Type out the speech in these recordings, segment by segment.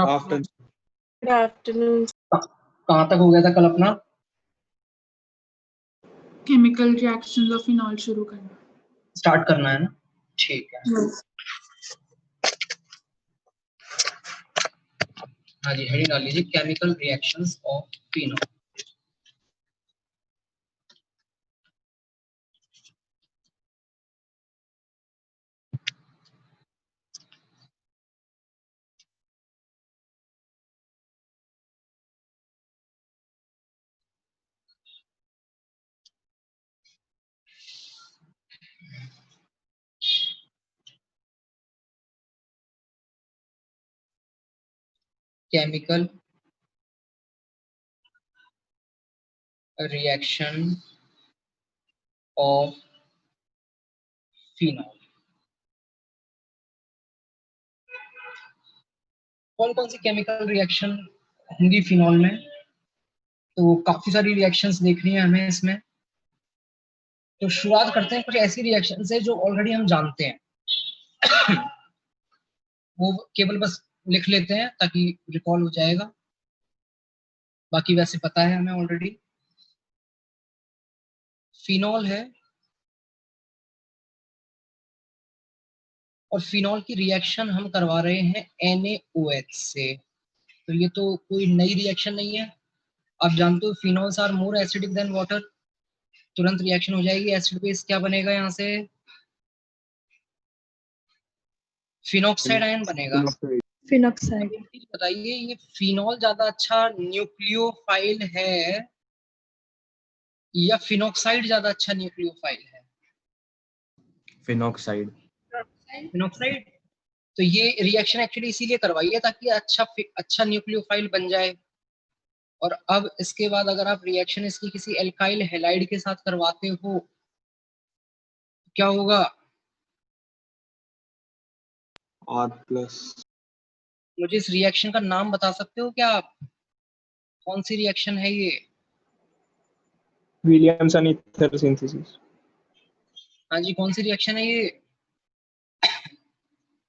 Afternoon. Good afternoon. कहाँ तक हो गया था कल अपना? केमिकल रिएक्शंस ऑफ फिनॉल शुरू करना स्टार्ट करना है ना? ठीक है। हाँ जी, हेडिंग डाल लीजिए, chemical reactions of phenol. Chemical reaction of phenol. कौन कौन सी केमिकल रिएक्शन होंगी फिनॉल में? तो काफी सारी रिएक्शंस देखनी है हमें इसमें। तो शुरुआत करते हैं कुछ ऐसी रिएक्शन से जो ऑलरेडी हम जानते हैं। वो केवल बस लिख लेते हैं ताकि रिकॉल हो जाएगा, बाकी वैसे पता है हमें ऑलरेडी। फिनॉल है और फिनॉल की रिएक्शन हम करवा रहे हैं NaOH से। तो ये तो कोई नई रिएक्शन नहीं है, आप जानते हो phenols are more acidic than water. तुरंत रिएक्शन हो जाएगी, एसिड बेस क्या बनेगा यहाँ से? फिनॉक्साइड आयन बनेगा। फिनॉक्साइड। बताइए, ये फिनॉल ज्यादा अच्छा न्यूक्लियोफाइल है या फिनॉक्साइड ज्यादा अच्छा न्यूक्लियोफाइल है? फिनॉक्साइड। फिनॉक्साइड। तो ये रिएक्शन एक्चुअली इसीलिए करवाई है ताकि अच्छा न्यूक्लियोफाइल बन जाए। और अब इसके बाद अगर आप रिएक्शन इसकी किसी एल्काइल हैलाइड के साथ करवाते हो, क्या होगा? R+। मुझे इस रिएक्शन का नाम बता सकते हो क्या आप? कौन सी रिएक्शन है ये? Williamson ether synthesis. हाँ जी, कौन सी रिएक्शन है ये?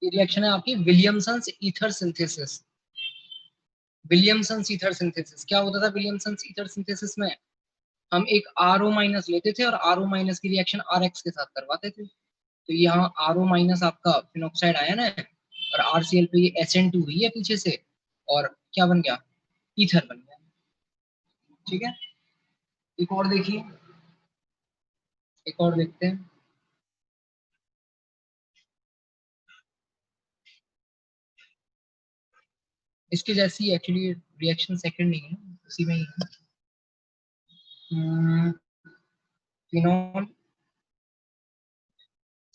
ये रिएक्शन है आपकी Williamson ether synthesis. Williamson ether synthesis क्या होता था? विलियमसन ईथर सिंथेसिस में हम एक RO माइनस लेते थे और RO माइनस की रिएक्शन RX के साथ करवाते थे। तो यहाँ RO माइनस आपका फिनॉक्साइड आयन है और RCl पे ये SN2 हुई है पीछे से, और क्या बन गया? ईथर बन गया। ठीक है, एक और देखिए, एक और देखते हैं। इसके जैसी एक्चुअली रिएक्शन सेकंड नहीं है, उसी में ही है। फिनॉल,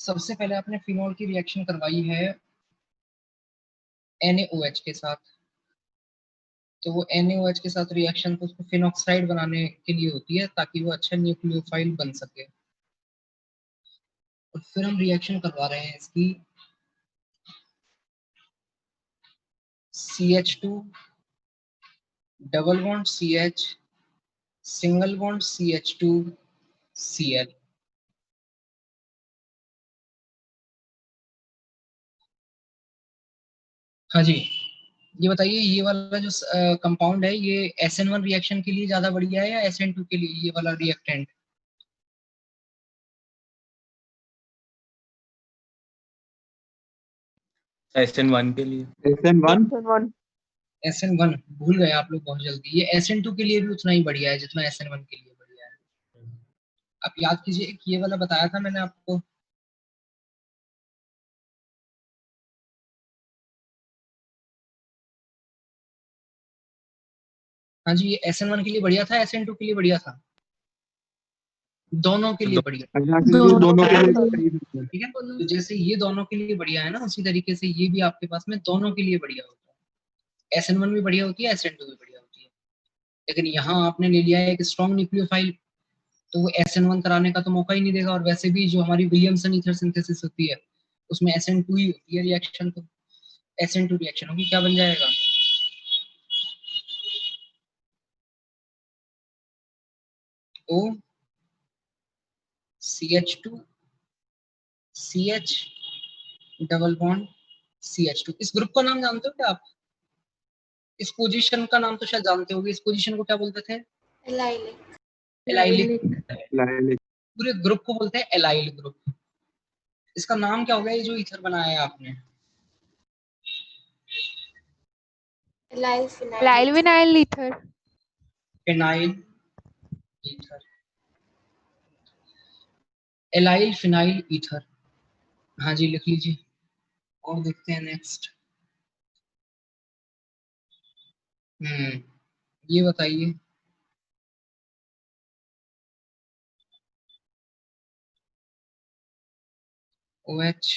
सबसे पहले आपने फिनॉल की रिएक्शन करवाई है NaOH के साथ। तो वो NaOH के साथ रिएक्शन तो उसको फिनॉक्साइड बनाने के लिए होती है ताकि वो अच्छा न्यूक्लियोफाइल बन सके। और फिर हम रिएक्शन करवा रहे हैं इसकी CH2 double bond CH single bond CH2 Cl। हाँ जी, ये बताइए, ये वाला जो कंपाउंड है ये SN1 रिएक्शन के लिए ज्यादा बढ़िया है या SN2 के लिए, ये वाला रिएक्टेंट? SN1 के लिए। SN1 SN1 भूल गए आप लोग बहुत जल्दी। ये SN2 के लिए भी उतना ही बढ़िया है जितना SN1 के लिए बढ़िया है। आप याद कीजिए कि ये वाला बताया था मैंने आपको। हाँ जी, ये SN1 के लिए बढ़िया था, SN2 के लिए बढ़िया था? दोनों के लिए बढ़िया। दोनों के लिए। ठीक है, तो जैसे ये दोनों के लिए बढ़िया है ना, उसी तरीके से ये भी आपके पास में दोनों के लिए बढ़िया होता है। SN1 भी बढ़िया होती है, SN2 भी बढ़िया होती है। लेकिन यहाँ आपने ले लिया है एक स्ट्रॉन्ग न्यूक्लियोफाइल, तो वो SN1 कराने का तो मौका ही नहीं देगा। और वैसे भी जो हमारी विलियमसन ईथर सिंथेसिस होती है उसमें SN2 ही होती है रिएक्शन, तो SN2 रिएक्शन होगी, क्या बन जाएगा? O CH2 CH double bond CH2। इस ग्रुप का नाम जानते हो क्या आप? इस पोजीशन का नाम तो शायद जानते होगे, इस पोजीशन को क्या बोलते थे? एलाइलिक। एलाइलिक। Lilac. पूरे ग्रुप को बोलते हैं एलाइल ग्रुप। इसका नाम क्या होगा ये जो ईथर बनाया है आपने? Allyl vinyl ether. Phenyl ether, allyl phenyl ether. हाँ जी, लिख लीजिए और देखते हैं नेक्स्ट। ये बताइए, OH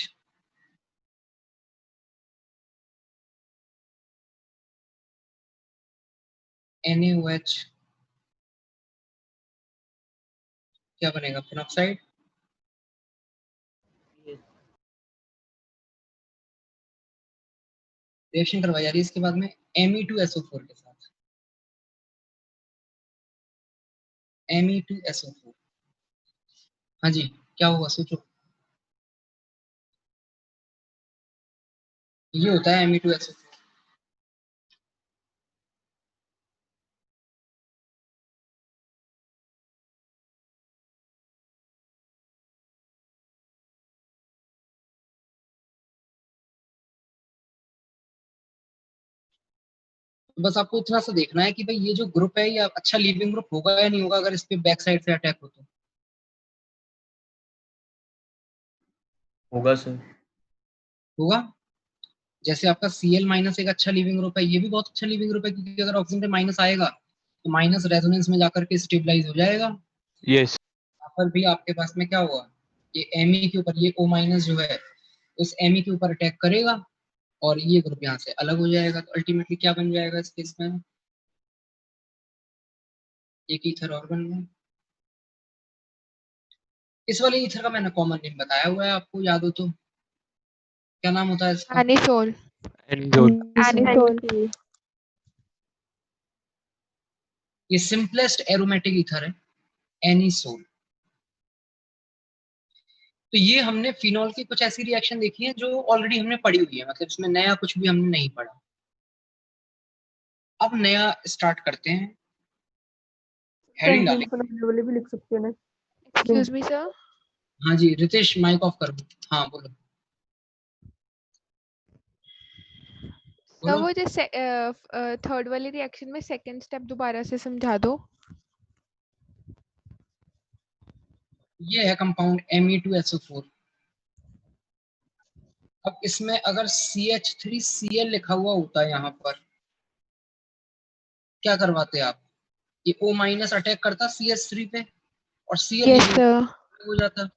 NaOH क्या बनेगा? फिनॉक्साइड। रिएक्शन करवाई जा रही है इसके बाद में Me2SO4 के साथ। Me2SO4। हाँ जी, क्या होगा सोचो? ये होता है Me2SO4। बस आपको इतना सा देखना है कि भाई ये जो ग्रुप है ये अच्छा लीविंग ग्रुप होगा या नहीं होगा अगर इस पे बैक साइड से अटैक हो तो। होगा सर। होगा। जैसे आपका Cl- एक अच्छा लीविंग ग्रुप है, ये भी बहुत अच्छा लीविंग ग्रुप है, क्योंकि अगर ऑक्सीजन पे माइनस आएगा तो माइनस रेजोनेंस में जाकर के स्टेबलाइज हो जाएगा। Yes. यहाँ पर भी आपके पास में क्या हुआ, ये Me के ऊपर ये O- जो है उस Me के ऊपर अटैक करेगा और ये ग्रुप यहाँ से अलग हो जाएगा। तो अल्टीमेटली क्या बन जाएगा इस केस में? एक ईथर और बन गया। इस वाले ईथर का मैंने कॉमन नेम बताया हुआ है, आपको याद हो तो। क्या नाम होता है इसका? Anisole. Enzone. Anisole. ये सिंपलेस्ट एरोमेटिक ईथर है, एनिसोल। तो ये हमने फिनॉल की कुछ ऐसी रिएक्शन देखी है जो ऑलरेडी हमने पढ़ी हुई है, मतलब इसमें नया कुछ भी हमने नहीं पढ़ा। अब नया स्टार्ट करते हैं, हेडिंग बेंजीन डालेंगे। बनाने वाले भी लिख सकते हैं ना। Excuse me, sir. हाँ जी, रितेश माइक ऑफ करो। हाँ बोलो सर बोलो। वो जो थर्ड वाली रिएक्शन में सेकंड स्टेप दोबारा से समझा दो। ये है कंपाउंड Me2SO4। अब इसमें अगर CH3Cl लिखा हुआ होता है यहाँ पर, क्या करवाते आप? ये O- अटैक करता CH3 पे और Cl यस लीविंग सर। हो जाता।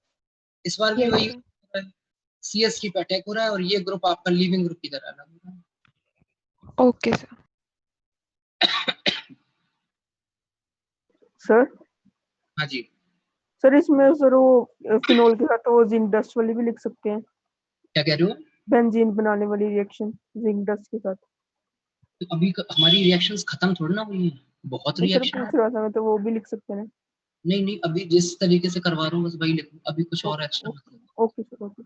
इस बार भी यस वही सर। CH3 पे अटैक हो रहा है और ये ग्रुप आपका लीविंग ग्रुप की तरह अलग हो रहा है। Okay sir. सर हाँ जी, सर इसमें सर वो फिनोल के साथ तो वो जिंक डस्ट वाली भी लिख सकते हैं। क्या कह रहे हो? बेंजीन बनाने वाली रिएक्शन जिंक डस्ट के साथ। तो अभी हमारी रिएक्शंस खत्म थोड़ी ना हुई हैं, बहुत नहीं सर रिएक्शन। पूछ रहा था मैं, तो वो भी लिख सकते हैं। नहीं नहीं, अभी जिस तरीके से करवा रहा हूँ बस वही लिखूँ, अभी कुछ और एक्स्ट्रा मत लिखो। Okay sir okay.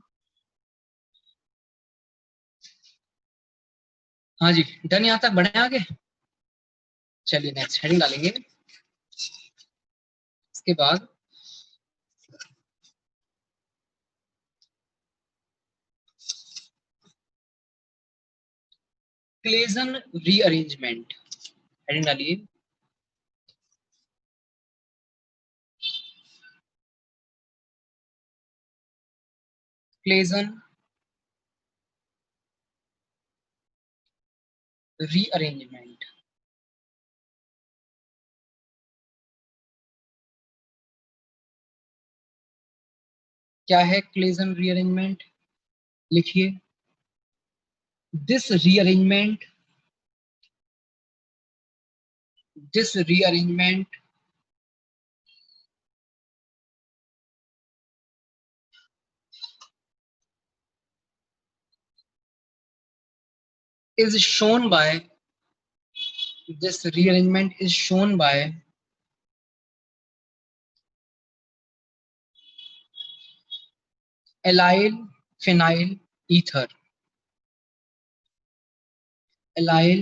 हाँ जी, डन। यहाँ तक बढ़े आगे? चलिए नेक्स्ट हेडिंग डालेंगे। इसके बाद क्लेजन रीअरेंजमेंट, हेडिंग डालिए। Claisen rearrangement. क्या है क्लेजन रीअरेंजमेंट? लिखिए, this rearrangement is shown by this rearrangement is shown by allyl phenyl ether, allyl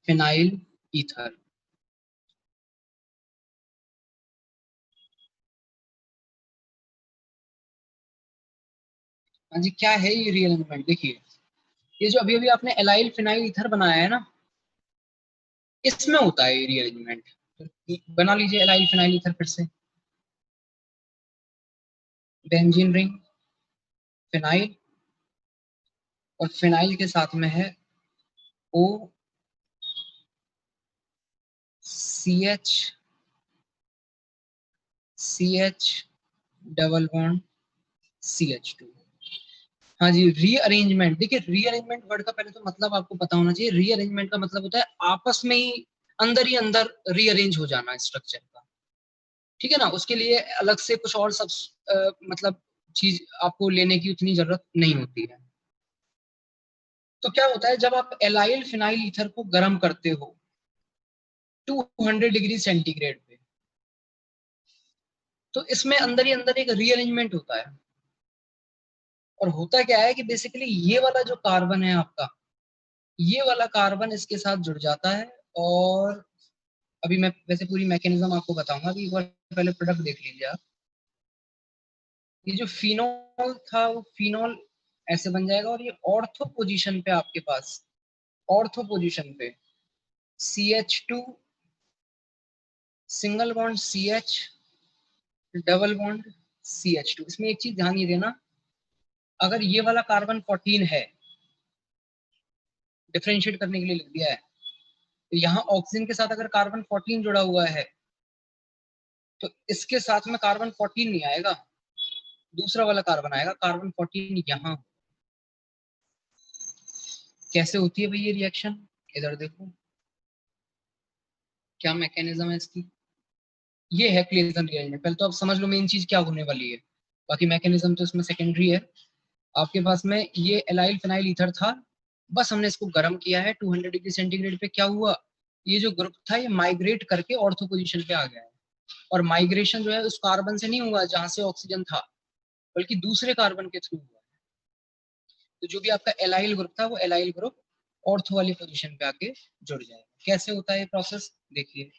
phenyl ether. हाँ जी, क्या है ये रीअरेंजमेंट? देखिए, ये जो अभी अभी आपने एलाइल फिनाइल ईथर बनाया है ना, इसमें होता है ये रीअरेंजमेंट। बना लीजिए एलाइल फिनाइल ईथर फिर से। बेंजीन रिंग, फिनाइल, और फिनाइल के साथ में है ओ CH डबल बॉन्ड CH2। हाँ जी, रीअरेंजमेंट। देखिए, रीअरेंजमेंट वर्ड का पहले तो मतलब आपको पता होना चाहिए। रीअरेंजमेंट का मतलब होता है आपस में ही अंदर रीअरेंज हो जाना स्ट्रक्चर का, ठीक है ना। उसके लिए अलग से कुछ और सब मतलब चीज आपको लेने की उतनी जरूरत नहीं होती है। तो क्या होता है, जब आप एलाइल फिनाइल ईथर को गर्म करते हो 200 डिग्री सेंटीग्रेड पे, तो इसमें अंदर ही अंदर एक रीअरेंजमेंट होता है। और होता क्या है कि बेसिकली ये वाला जो कार्बन है आपका, ये वाला कार्बन इसके साथ जुड़ जाता है। और अभी मैं वैसे पूरी मैकेनिज्म आपको बताऊंगा, अभी एक बार पहले प्रोडक्ट देख लीजिए आप। ये जो फिनोल था वो फिनोल ऐसे बन जाएगा, और ये ऑर्थो पोजीशन पे आपके पास, ऑर्थो पोजीशन पे CH2 single bond CH double bond CH2। इसमें एक चीज ध्यान ये देना, अगर ये वाला कार्बन 14 है, डिफरेंशिएट करने के लिए लिख दिया है, तो यहाँ ऑक्सीजन के साथ अगर कार्बन 14 जुड़ा हुआ है, तो इसके साथ में कार्बन 14 नहीं आएगा, दूसरा वाला कार्बन आएगा, कार्बन 14 यहाँ। कैसे होती है भाई ये रिएक्शन? इधर देखो क्या मैकेनिज्म है इसकी। ये है क्लेजन रिएजेंट। पहले तो आप समझ लो मेन चीज क्या होने वाली है, बाकी मैकेनिज्म तो इसमें सेकेंडरी है। आपके पास में ये एलाइल फिनाइल ईथर था, बस हमने इसको गर्म किया है 200 डिग्री सेंटीग्रेड पे। क्या हुआ, ये जो ग्रुप था ये माइग्रेट करके ऑर्थो पोजीशन पे आ गया है। और माइग्रेशन जो है उस कार्बन से नहीं हुआ जहां से ऑक्सीजन था, बल्कि दूसरे कार्बन के थ्रू हुआ। तो जो भी आपका एलाइल ग्रुप था वो एलाइल ग्रुप ऑर्थो वाली पोजीशन पे आके जुड़ जाएगा। कैसे होता है ये प्रोसेस देखिए।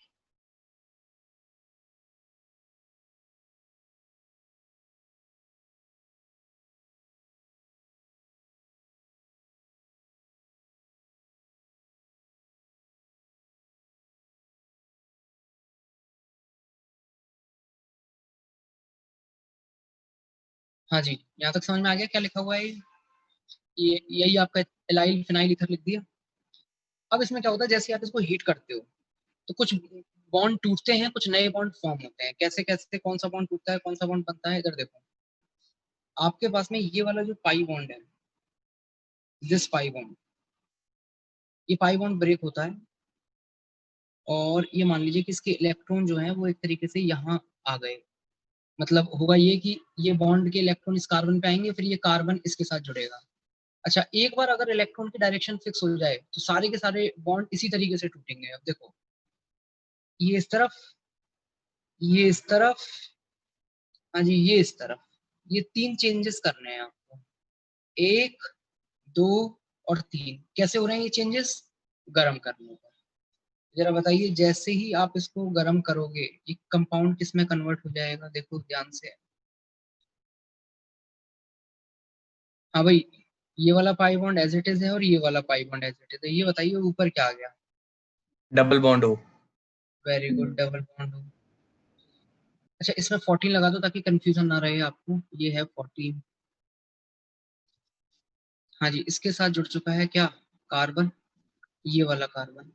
हाँ जी, यहाँ तक समझ में आ गया क्या लिखा हुआ है? ये यही आपका एलाइल फिनाइल ईथर लिख दिया। अब इसमें क्या होता है, जैसे आप इसको हीट करते हो तो कुछ बॉन्ड टूटते हैं, कुछ नए बॉन्ड फॉर्म होते हैं। कैसे कैसे, कौन सा बॉन्ड टूटता है, कौन सा बॉन्ड बनता है? इधर देखो, आपके पास में ये वाला जो पाई बॉन्ड है, दिस पाई बॉन्ड, ये पाई बॉन्ड ब्रेक होता है, और ये मान लीजिए कि इसके इलेक्ट्रॉन जो है वो एक तरीके से यहाँ आ गए। मतलब होगा ये कि ये बॉन्ड के इलेक्ट्रॉन इस कार्बन पे आएंगे, फिर ये कार्बन इसके साथ जुड़ेगा। अच्छा, एक बार अगर इलेक्ट्रॉन की डायरेक्शन फिक्स हो जाए तो सारे के सारे बॉन्ड इसी तरीके से टूटेंगे। अब देखो, ये इस तरफ, ये इस तरफ, हाँ जी ये इस तरफ, ये 3 चेंजेस करने हैं आपको, 1 2 और 3। कैसे हो रहे हैं ये चेंजेस? गर्म करने पर। जरा बताइए, जैसे ही आप इसको गर्म करोगे एक कंपाउंड किस में कन्वर्ट हो जाएगा? देखो ध्यान से। हाँ भाई, ये वाला pi bond as it is है और ये वाला pi bond as it is है। ये बताइए ऊपर क्या आ गया? डबल बॉन्ड हो। वेरी गुड, डबल बॉन्ड हो। अच्छा, इसमें 14 लगा दो ताकि कंफ्यूजन ना रहे आपको। ये है 14। हाँ जी, इसके साथ जुड़ चुका है क्या? कार्बन, ये वाला कार्बन।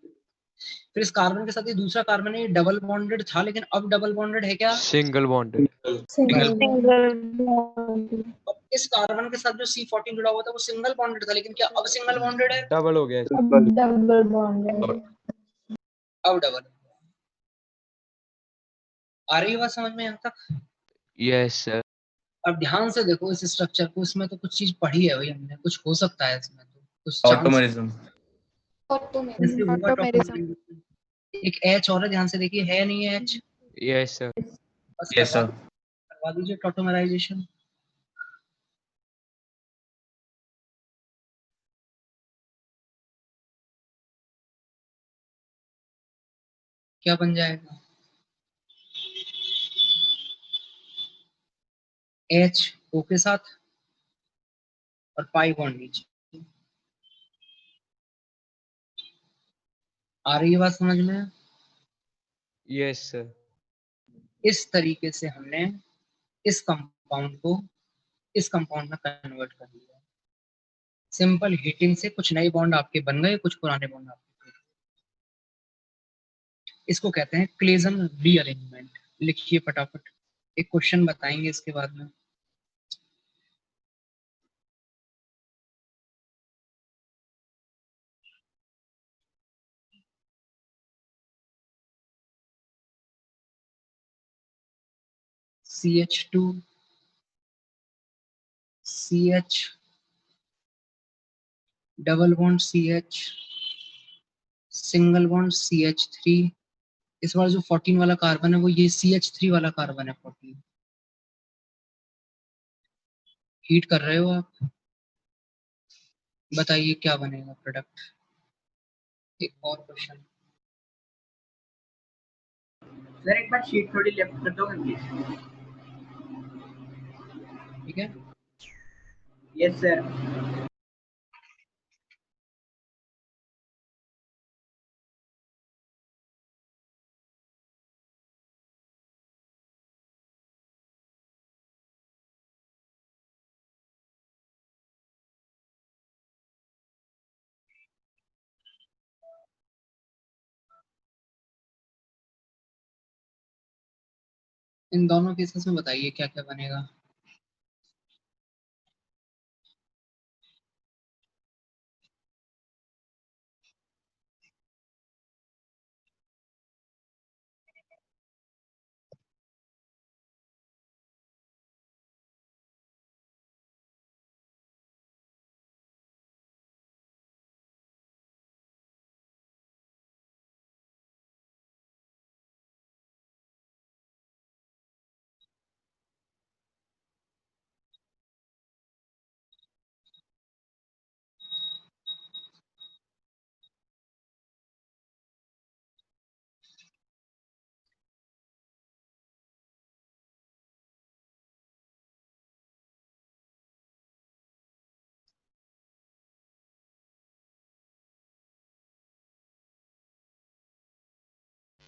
फिर इस कार्बन के साथ ये दूसरा कार्बन है, ये डबल बॉन्डेड था, लेकिन अब डबल बॉन्डेड है क्या? Single bonded. Single अब इस कार्बन के साथ जो C14 जुड़ा हुआ था वो सिंगल बॉन्डेड था, लेकिन क्या अब सिंगल बॉन्डेड है? डबल हो गया। double bonded. अब डबल। आ रही है बात समझ में यहाँ तक? Yes sir. अब ध्यान से देखो इस स्ट्रक्चर को, इसमें तो कुछ चीज पढ़ी है भाई हमने, कुछ हो सकता है इसमें, तो कुछ चांस ऑटोमेरिज्म। कैसे होगा Automerism. टॉपिक। एक H और है, ध्यान से देखिए, है नहीं है H? Yes sir. बस यस सर। करवा दीजिए टॉटोमराइजेशन। क्या बन जाएगा? H O के साथ और पाई बॉन्ड नीचे। आ रही है बात समझ में? Yes sir. इस तरीके से हमने इस कंपाउंड को इस कंपाउंड में कन्वर्ट कर लिया। सिंपल हीटिंग से कुछ नए बॉन्ड आपके बन गए, कुछ पुराने बॉन्ड आपके टूट गए। इसको कहते हैं क्लेजन रीअरेंजमेंट। लिखिए फटाफट, एक क्वेश्चन बताएंगे इसके बाद में। CH2 CH double bond CH single bond CH3। इस बार जो 14 वाला कार्बन है वो ये CH3 वाला कार्बन है 14। हीट कर रहे हो आप, बताइए क्या बनेगा प्रोडक्ट। एक और क्वेश्चन। सर एक बार शीट थोड़ी लेफ्ट कर दो प्लीज। ठीक है, यस सर। इन दोनों केसेस में बताइए क्या क्या बनेगा।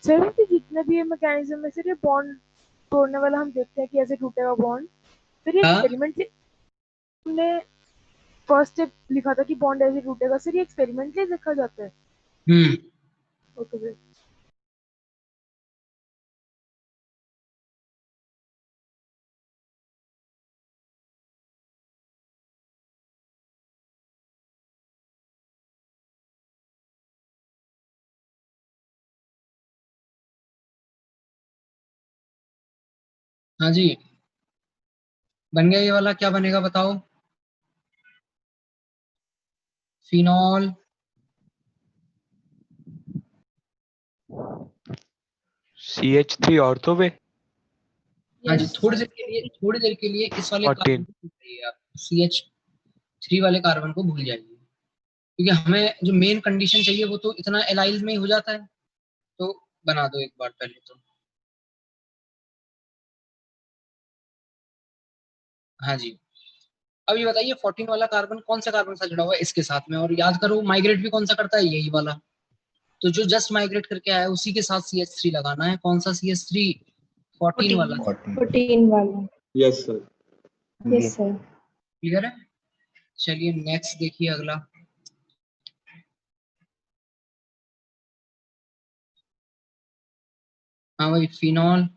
सर कि जितने भी ये मैकेनिज्म है सर, ये बॉन्ड तोड़ने वाला हम देखते हैं कि ऐसे टूटेगा बॉन्ड। फिर ये हाँ? एक्सपेरिमेंट से हमने फर्स्ट स्टेप लिखा था कि बॉन्ड ऐसे टूटेगा सर, ये एक्सपेरिमेंट से देखा जाता है। Okay sir. हाँ जी, बन गया ये वाला। क्या बनेगा बताओ? फिनॉल CH3 ऑर्थो पे हाँ जी, यस थोड़ी देर के लिए इस वाले 14। कार्बन को भूल जाइए आप। CH3 वाले कार्बन को भूल जाइए, क्योंकि हमें जो मेन कंडीशन चाहिए वो तो इतना एलाइल में ही हो जाता है। तो बना दो एक बार पहले तो। हाँ जी, अब ये बताइए 14 वाला कार्बन कौन सा कार्बन सा जुड़ा हुआ है इसके साथ में, और याद करो माइग्रेट भी कौन सा करता है, यही वाला। तो जो जस्ट माइग्रेट करके आया है उसी के साथ CH3 लगाना है। कौन सा CH3? 14 वाला। 14 वाला। Yes sir. Yes sir. Clear है? चलिए नेक्स्ट देखिए अगला। हाँ भाई, फिनॉल।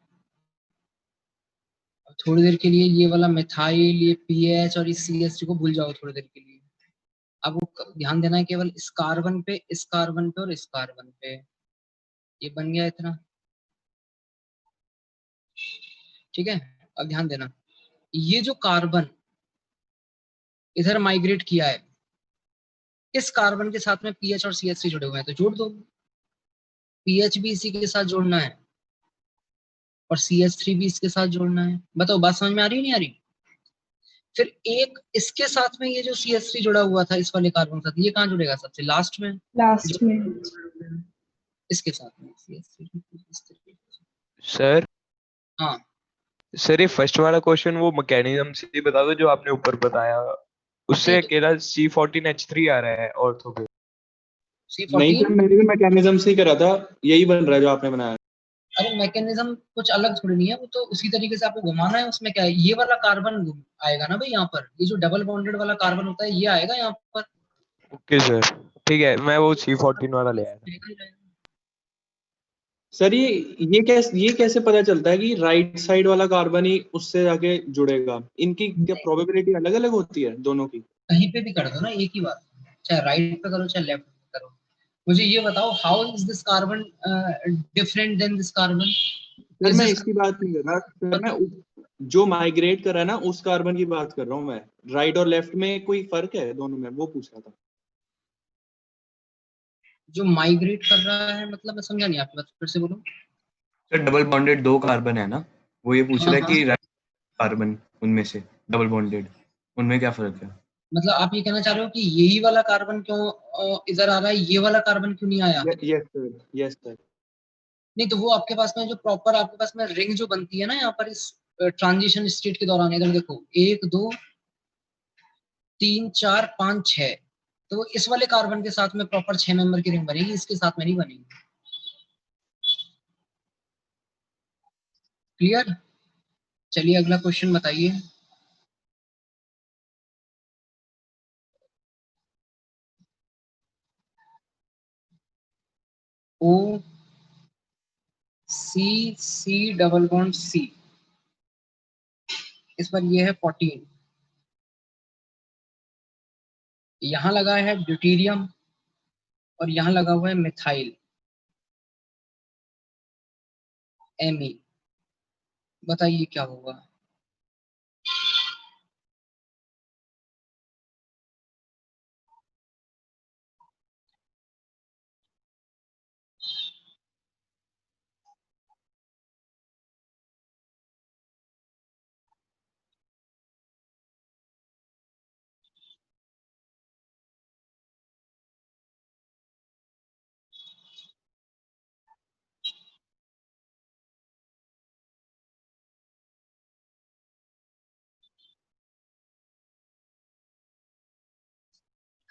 थोड़ी देर के लिए ये वाला मिथाइल, ये PH और इस CH3 को भूल जाओ थोड़ी देर के लिए। अब वो ध्यान देना है केवल इस कार्बन पे, इस कार्बन पे और इस कार्बन पे। ये बन गया इतना, ठीक है। अब ध्यान देना, ये जो कार्बन इधर माइग्रेट किया है, इस कार्बन के साथ में PH और CH3 जुड़े हुए हैं, तो जोड़ दो। PH भी इसी के साथ जोड़ना है और CH3 भी इसके साथ जोड़ना है। बताओ बात समझ में आ रही है नहीं आ रही? फिर एक इसके साथ में ये जो CH3 जुड़ा हुआ था इस वाले कार्बन के साथ, ये कहाँ जुड़ेगा? सबसे लास्ट में। लास्ट में। इसके साथ में सर हाँ सर ये फर्स्ट वाला क्वेश्चन वो मैकेनिज्म से ही बता दो जो आपने ऊपर बताया, उससे नहीं तो- अकेला C14H3 आ रहा है ऑर्थो पे। नहीं सर, C14 मैंने भी मैकेनिज्म से ही करा था, यही बन रहा है जो आपने बनाया। अरे मैकेनिज्म कुछ अलग थोड़ी नहीं है, वो तो उसी तरीके से आपको घुमाना है। उसमें क्या है, ये वाला कार्बन आएगा ना भाई यहाँ पर, ये जो डबल बॉन्डेड वाला कार्बन होता है ये आएगा यहाँ पर। ओके सर ठीक है, मैं वो C14 वाला ले आया था। सर ये कैसे पता चलता है कि राइट साइड वाला कार्बन ही उससे जाके जुड़ेगा? इनकी क्या प्रोबेबिलिटी अलग अलग होती है दोनों की? कहीं पे भी कर दो ना एक ही बात, चाहे राइट पे करो चाहे लेफ्ट पे करो। मुझे ये बताओ, how is this carbon different than this carbon? Sir मैं इसकी बात नहीं कर रहा सर, मैं जो माइग्रेट कर रहा है ना उस कार्बन की बात कर रहा हूँ मैं। राइट और लेफ्ट में कोई फर्क है दोनों में, वो पूछ रहा था। जो माइग्रेट कर रहा है मतलब, मैं समझा नहीं आपकी बात, फिर से बोलो। सर डबल बॉन्डेड 2 कार्बन है ना, वो ये पूछ रहा है कि राइट कार्बन उनमें से डबल बॉन्डेड, उनमें क्या फर्क है? मतलब आप ये कहना चाह रहे हो कि यही वाला कार्बन क्यों इधर आ रहा है, ये वाला कार्बन क्यों नहीं आया? Yes sir. नहीं तो वो आपके पास में जो प्रॉपर आपके पास में रिंग जो बनती है ना यहाँ पर इस ट्रांजिशन स्टेट के दौरान, इधर देखो 1 2 3 4 5 6, तो इस वाले कार्बन के साथ में प्रॉपर 6 मेंबर की रिंग बनेगी, इसके साथ में नहीं बनेगी। क्लियर? चलिए अगला क्वेश्चन बताइए। ओ सी डबल बॉन्ड सी, इस पर ये है 14, यहां लगा है ड्यूटेरियम और यहां लगा हुआ है मिथाइल Me। बताइए क्या होगा?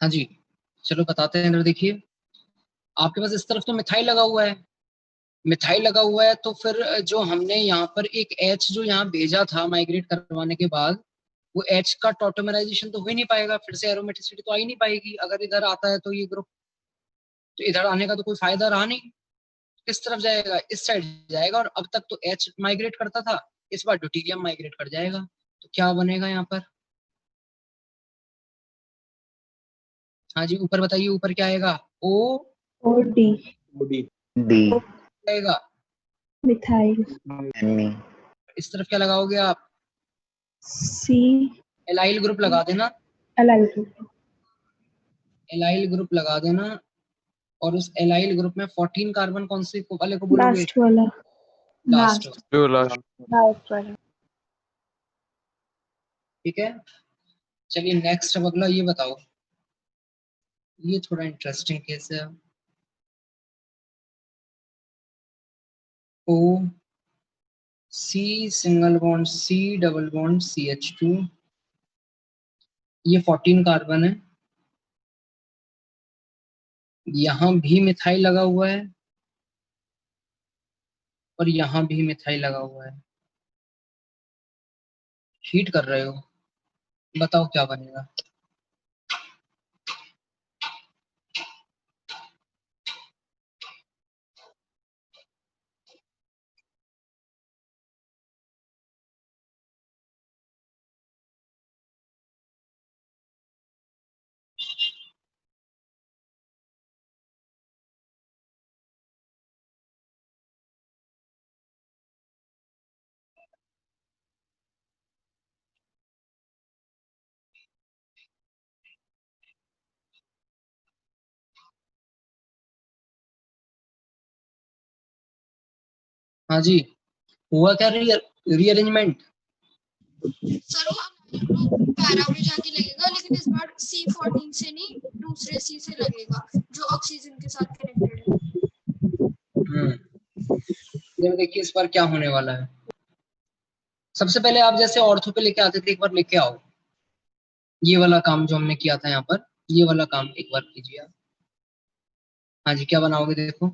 हाँ जी चलो बताते हैं। इधर देखिए, आपके पास इस तरफ तो मिथाइल लगा हुआ है, मिथाइल लगा हुआ है, तो फिर जो हमने यहाँ पर एक H जो यहाँ भेजा था माइग्रेट करवाने के बाद, वो H का टॉटोमराइजेशन तो हो ही नहीं पाएगा, फिर से एरोमेटिसिटी तो आ ही नहीं पाएगी अगर इधर आता है तो ये ग्रुप, तो इधर आने का तो कोई फायदा रहा नहीं। किस तरफ जाएगा? इस साइड जाएगा, और अब तक तो H माइग्रेट करता था, इस बार ड्यूटेरियम माइग्रेट कर जाएगा। तो क्या बनेगा यहाँ पर? हाँ जी ऊपर बताइए, ऊपर क्या आएगा? O और डी डी आएगा, मिथाइल Me इस तरफ क्या लगाओगे आप? सी एलाइल ग्रुप लगा देना, एलाइल एलाइल ग्रुप लगा देना, और उस एलाइल ग्रुप में 14 कार्बन कौन से वाले को बोलोगे? लास्ट वाला लास्ट। जो लास्ट। लास्ट वाला। ठीक है चलिए नेक्स्ट, अब अगला ये बताओ, ये थोड़ा इंटरेस्टिंग केस है। O C single bond C double bond CH2, ये 14 कार्बन है, यहां भी मिथाइल लगा हुआ है और यहां भी मिथाइल लगा हुआ है। हीट कर रहे हो, बताओ क्या बनेगा? हाँ जी हुआ क्या? रीअरेंजमेंट। सर वो पैरा में जाके लगेगा, लेकिन इस बार C14 से नहीं दूसरे C से लगेगा जो ऑक्सीजन के साथ कनेक्टेड है। इधर देखिए इस बार क्या होने वाला है। सबसे पहले आप जैसे ऑर्थो पे लेके आते थे, एक बार लेके आओ ये वाला काम जो हमने किया था यहाँ पर, ये वाला काम एक बार कीजिए आप। हाँ जी, क्या बनाओगे देखो।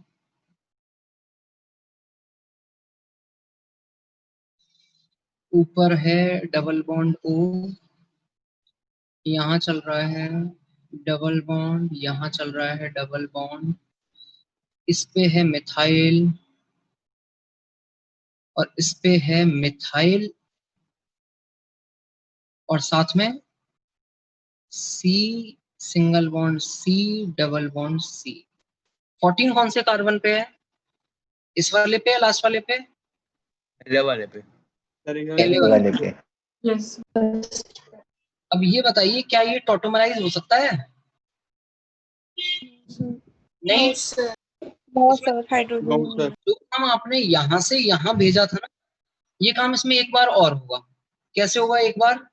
ऊपर है डबल बॉन्ड O, यहाँ चल रहा है डबल बॉन्ड, यहाँ चल रहा है डबल बॉन्ड, इस पे है मिथाइल और इस पे है मिथाइल और साथ में C single bond C double bond C। 14 कौन से कार्बन पे है? इस वाले पे या लास्ट वाले पे? पहले वाले पे। पहले वाले वाले पे। यस। अब ये बताइए क्या ये टॉटोमराइज हो सकता है? नहीं। No sir, hydrogen. जो काम आपने यहाँ से यहाँ भेजा था ना, ये काम इसमें एक बार और होगा। कैसे होगा एक बार?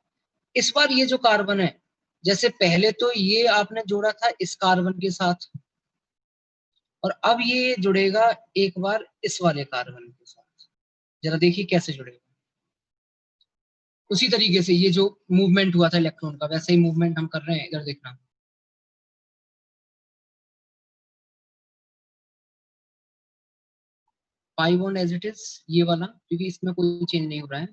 इस बार ये जो कार्बन है, जैसे पहले तो ये आपने जोड़ा था इस कार्बन के साथ, और अब ये जुड़ेगा एक बार इस वाले कार्बन के साथ। जरा देखिए कैसे जुड़ेगा। उसी तरीके से ये जो मूवमेंट हुआ था इलेक्ट्रॉन का, वैसे ही मूवमेंट हम कर रहे हैं। इधर देखना, pi bond as it is, ये वाला, क्योंकि इसमें कोई चेंज नहीं हो रहा है।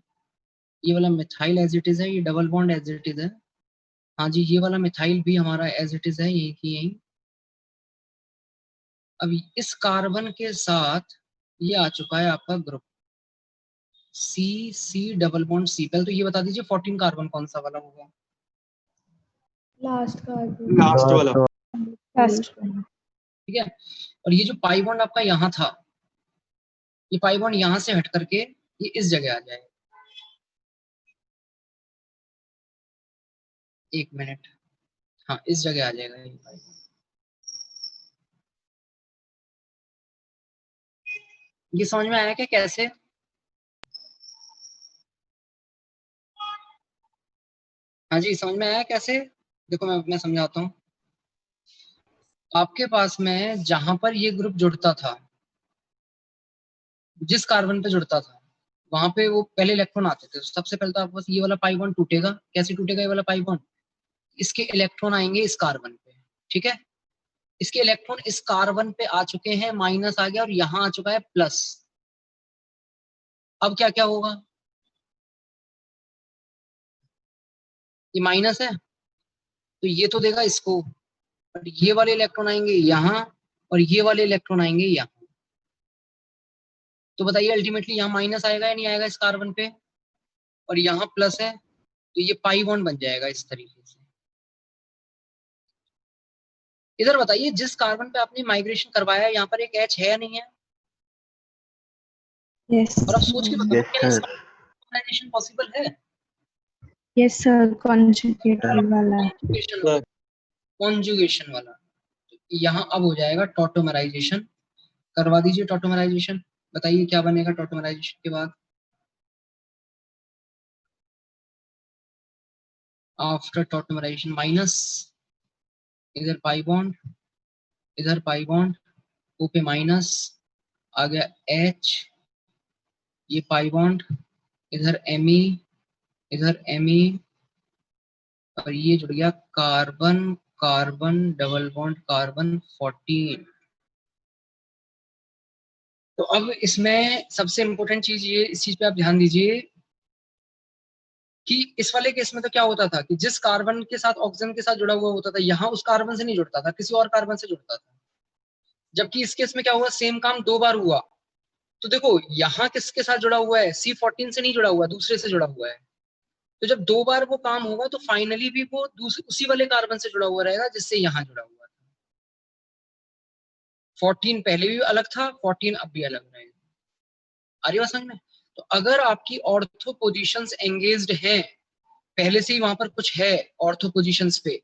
ये वाला मिथाइल एज इट इज है, ये double bond as it is है। हाँ जी, ये वाला मिथाइल भी हमारा एज इट इज है, यही की यही। अब इस कार्बन के साथ ये आ चुका है आपका group C double bond C। पहले तो ये बता दीजिए 14 कार्बन कौन सा वाला होगा? Last carbon. लास्ट वाला। लास्ट। ठीक है। और ये जो पाई बॉन्ड आपका यहाँ था, ये पाई बॉन्ड यहाँ से हट करके ये इस जगह आ जाएगा। एक मिनट, हाँ इस जगह आ जाएगा ये पाई बॉन्ड। ये समझ में आया क्या कैसे? हाँ जी, समझ में आया कैसे? देखो मैं समझाता हूँ। आपके पास में जहां पर ये ग्रुप जुड़ता था, जिस कार्बन पे जुड़ता था, वहां पे वो पहले इलेक्ट्रॉन आते थे। सबसे पहले तो आपके पास ये वाला पाई बॉन्ड टूटेगा। कैसे टूटेगा ये वाला पाई बॉन्ड? इसके इलेक्ट्रॉन आएंगे इस कार्बन पे, ठीक है। इसके इलेक्ट्रॉन इस कार्बन पे आ चुके हैं, माइनस आ गया और यहाँ आ चुका है प्लस। अब क्या क्या होगा? ये माइनस है तो ये तो देगा इसको, और ये वाले इलेक्ट्रॉन आएंगे यहाँ और ये वाले इलेक्ट्रॉन आएंगे यहाँ। तो बताइए अल्टीमेटली यहाँ माइनस आएगा या नहीं आएगा इस कार्बन पे, और यहाँ प्लस है, तो ये पाई बॉन्ड बन जाएगा इस तरीके से। इधर बताइए जिस कार्बन पे आपने माइग्रेशन करवाया, यहाँ पर एक H है या नहीं है? यस। और आप सोच के बताओ यस क्या सर। इसका ऑर्गेनाइजेशन पॉसिबल है? यस सर, कॉन्जुगेटेड वाला। कॉन्जुगेशन वाला। तो यहाँ अब हो जाएगा टॉटोमराइजेशन। करवा दीजिए टॉटोमराइजेशन। बताइए क्या बनेगा टॉटोमराइजेशन के बाद? आफ्टर टॉटोमराइजेशन माइनस, इधर पाई बॉन्ड, इधर पाई बॉन्ड, O पे माइनस आ गया H, ये पाई बॉन्ड, इधर Me, इधर Me, और ये जुड़ गया carbon carbon double bond carbon 14। तो अब इसमें सबसे इंपॉर्टेंट चीज ये, इस चीज पे आप ध्यान दीजिए कि इस वाले केस में तो क्या होता था कि जिस कार्बन के साथ ऑक्सीजन के साथ जुड़ा हुआ होता था, यहाँ उस कार्बन से नहीं जुड़ता था, किसी और कार्बन से जुड़ता था। जबकि इस केस में क्या हुआ, सेम काम दो बार हुआ। तो देखो यहाँ किसके साथ जुड़ा हुआ है, C14 से नहीं जुड़ा हुआ, दूसरे से जुड़ा हुआ है। तो जब दो बार वो काम होगा तो फाइनली भी वो उसी वाले कार्बन से जुड़ा हुआ रहेगा जिससे यहाँ जुड़ा हुआ था। 14 पहले भी अलग था, 14 अब भी अलग रहेगा। आ रही बात समझ में? तो अगर आपकी ऑर्थो पोजीशंस एंगेज्ड हैं, पहले से ही वहां पर कुछ है ऑर्थो पोजीशंस पे,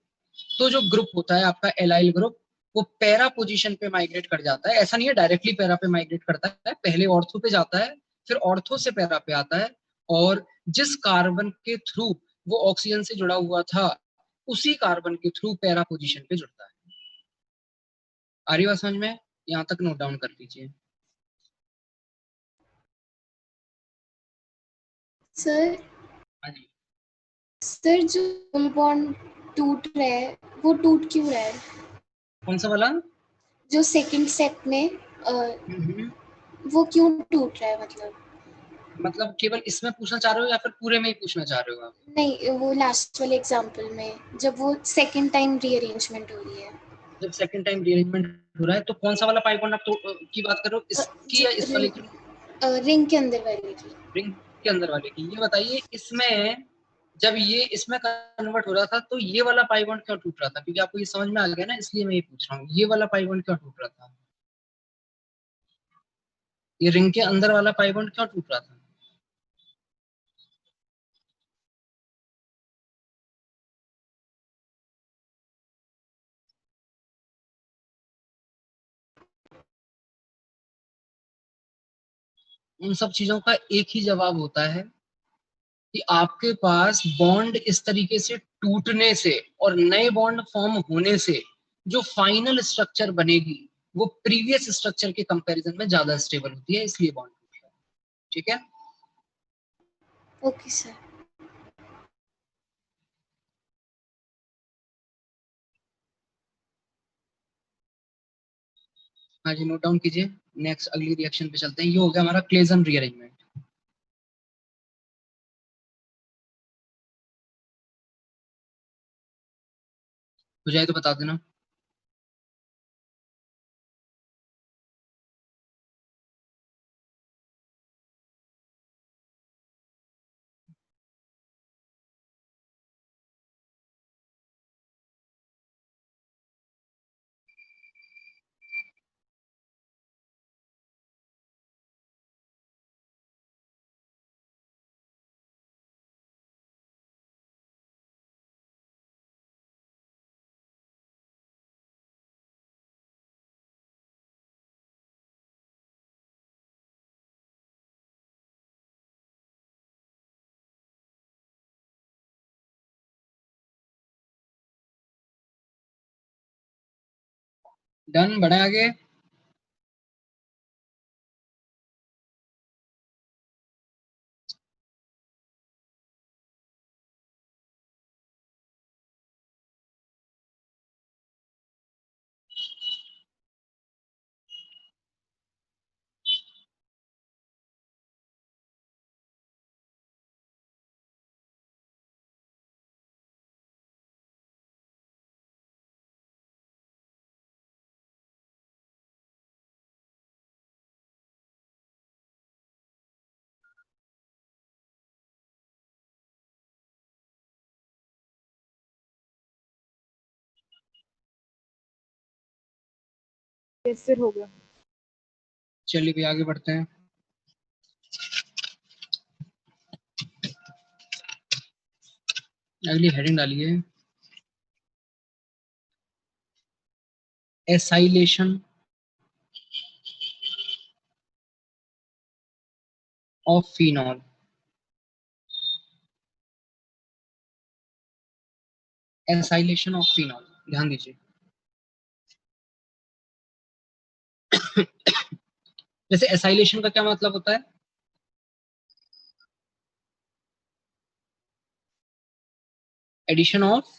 तो जो ग्रुप होता है आपका एलाइल ग्रुप, वो पैरा पोजीशन पे माइग्रेट कर जाता है। ऐसा नहीं है डायरेक्टली पैरा पे माइग्रेट करता है, पहले ऑर्थो पे जाता है, फिर ऑर्थो से पैरा पे आता है, और जिस कार्बन के थ्रू वो ऑक्सीजन से जुड़ा हुआ था, उसी कार्बन के थ्रू पैरा पोजीशन पे जुड़ता है। आ रही बात समझ में? यहाँ तक नोट डाउन कर लीजिए। सर हाँ जी, सर जो डबल बॉन्ड टूट रहा है वो टूट क्यों रहा है? कौन सा वाला? जो सेकंड स्टेप में वो क्यों टूट रहा है मतलब केवल इसमें पूछना चाह रहे हो या फिर पूरे में ही पूछना चाह रहे हो आप? नहीं, वो लास्ट वाले एग्जांपल में जब वो सेकंड टाइम रीअरेंजमेंट हो रही है। जब सेकंड टाइम रीअरेंजमेंट हो रहा है तो कौन सा वाला पाई बॉन्ड आप की बात कर रहे हो, इसकी या इस वाले की? रिंग के अंदर वाले की। रिंग के अंदर वाले की। ये बताइए, इसमें जब ये इसमें कन्वर्ट हो रहा था तो ये वाला पाई बॉन्ड क्यों टूट रहा था? क्योंकि आपको ये समझ में आ गया ना, इसलिए मैं ये पूछ रहा हूँ, ये वाला पाई बॉन्ड क्यों टूट रहा था? ये रिंग के अंदर वाला पाई बॉन्ड क्यों टूट रहा था? उन सब चीजों का एक ही जवाब होता है कि आपके पास बॉन्ड इस तरीके से टूटने से और नए बॉन्ड फॉर्म होने से जो फाइनल स्ट्रक्चर बनेगी वो प्रीवियस स्ट्रक्चर के कंपैरिजन में ज्यादा स्टेबल होती है, इसलिए बॉन्ड टूटता है। ठीक है? Okay sir. हाँ जी, नोट डाउन कीजिए। नेक्स्ट अगली रिएक्शन पे चलते हैं। ये हो गया हमारा क्लेजन रीअरेंजमेंट। हो जाए तो बता देना। डन, बढ़े आगे। यस सर, हो गया। चलिए भी आगे बढ़ते हैं। अगली हेडिंग डालिए, acylation of phenol. Acylation of phenol, ध्यान दीजिए। जैसे एसाइलेशन का क्या मतलब होता है? Addition of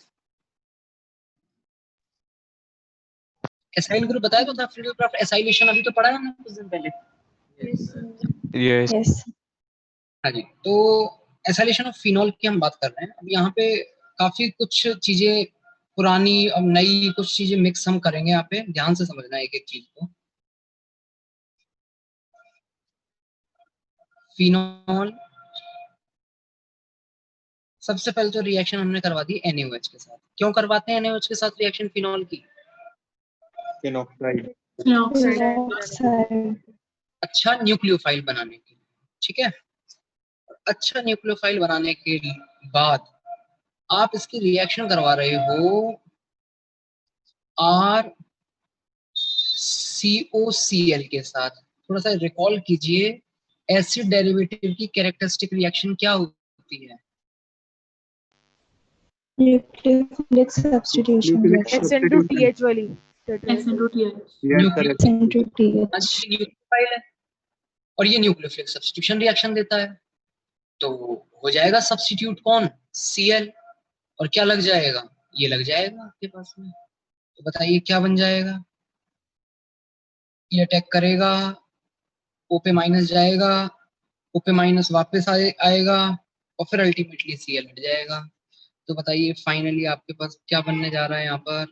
acyl group. बताया तो था फ्रीडल क्राफ्ट एसाइलेशन, अभी तो पढ़ा है हमने कुछ दिन पहले। Yes Yes. हाँ जी, तो एसाइलेशन ऑफ फिनॉल की हम बात कर रहे हैं। अब यहाँ पे काफी कुछ चीजें पुरानी और नई कुछ चीजें मिक्स हम करेंगे। यहाँ पे ध्यान से समझना है एक एक चीज को। फिनॉल, सबसे पहले तो रिएक्शन हमने करवा दी NaOH के साथ। क्यों करवाते हैं NaOH के साथ रिएक्शन फिनॉल की? फिनॉक्साइड। Peroxide. अच्छा न्यूक्लियोफाइल बनाने के लिए। ठीक है? अच्छा न्यूक्लियोफाइल बनाने के बाद आप इसकी रिएक्शन करवा रहे हो RCOCl के साथ। थोड़ा सा रिकॉल कीजिए, एसिड डेरिवेटिव की कैरेक्टरिस्टिक रिएक्शन क्या होती है? Nucleophilic substitution reaction. SN2TH वाली। न्यूक्लियोफाइल है और ये न्यूक्लियोफिलिक सब्स्टिट्यूशन रिएक्शन देता है। तो हो जाएगा सब्स्टिट्यूट कौन, Cl, और क्या लग जाएगा, ये लग जाएगा आपके पास में। तो बताइए क्या बन जाएगा, ये अटैक करेगा, O पे माइनस जाएगा, O पे माइनस वापस आएगा और फिर अल्टीमेटली Cl हट जाएगा। तो बताइए फाइनली आपके पास क्या बनने जा रहा है यहाँ पर,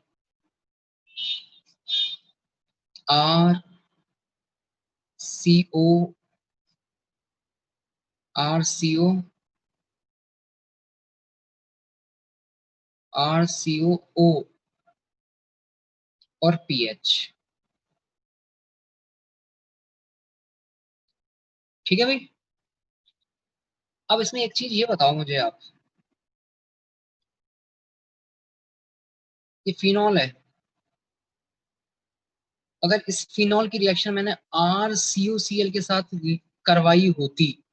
RCO और pH। ठीक है भाई। अब इसमें एक चीज ये बताओ मुझे आप, ये फिनॉल है, अगर इस फिनॉल की रिएक्शन मैंने RCOCl के साथ करवाई होती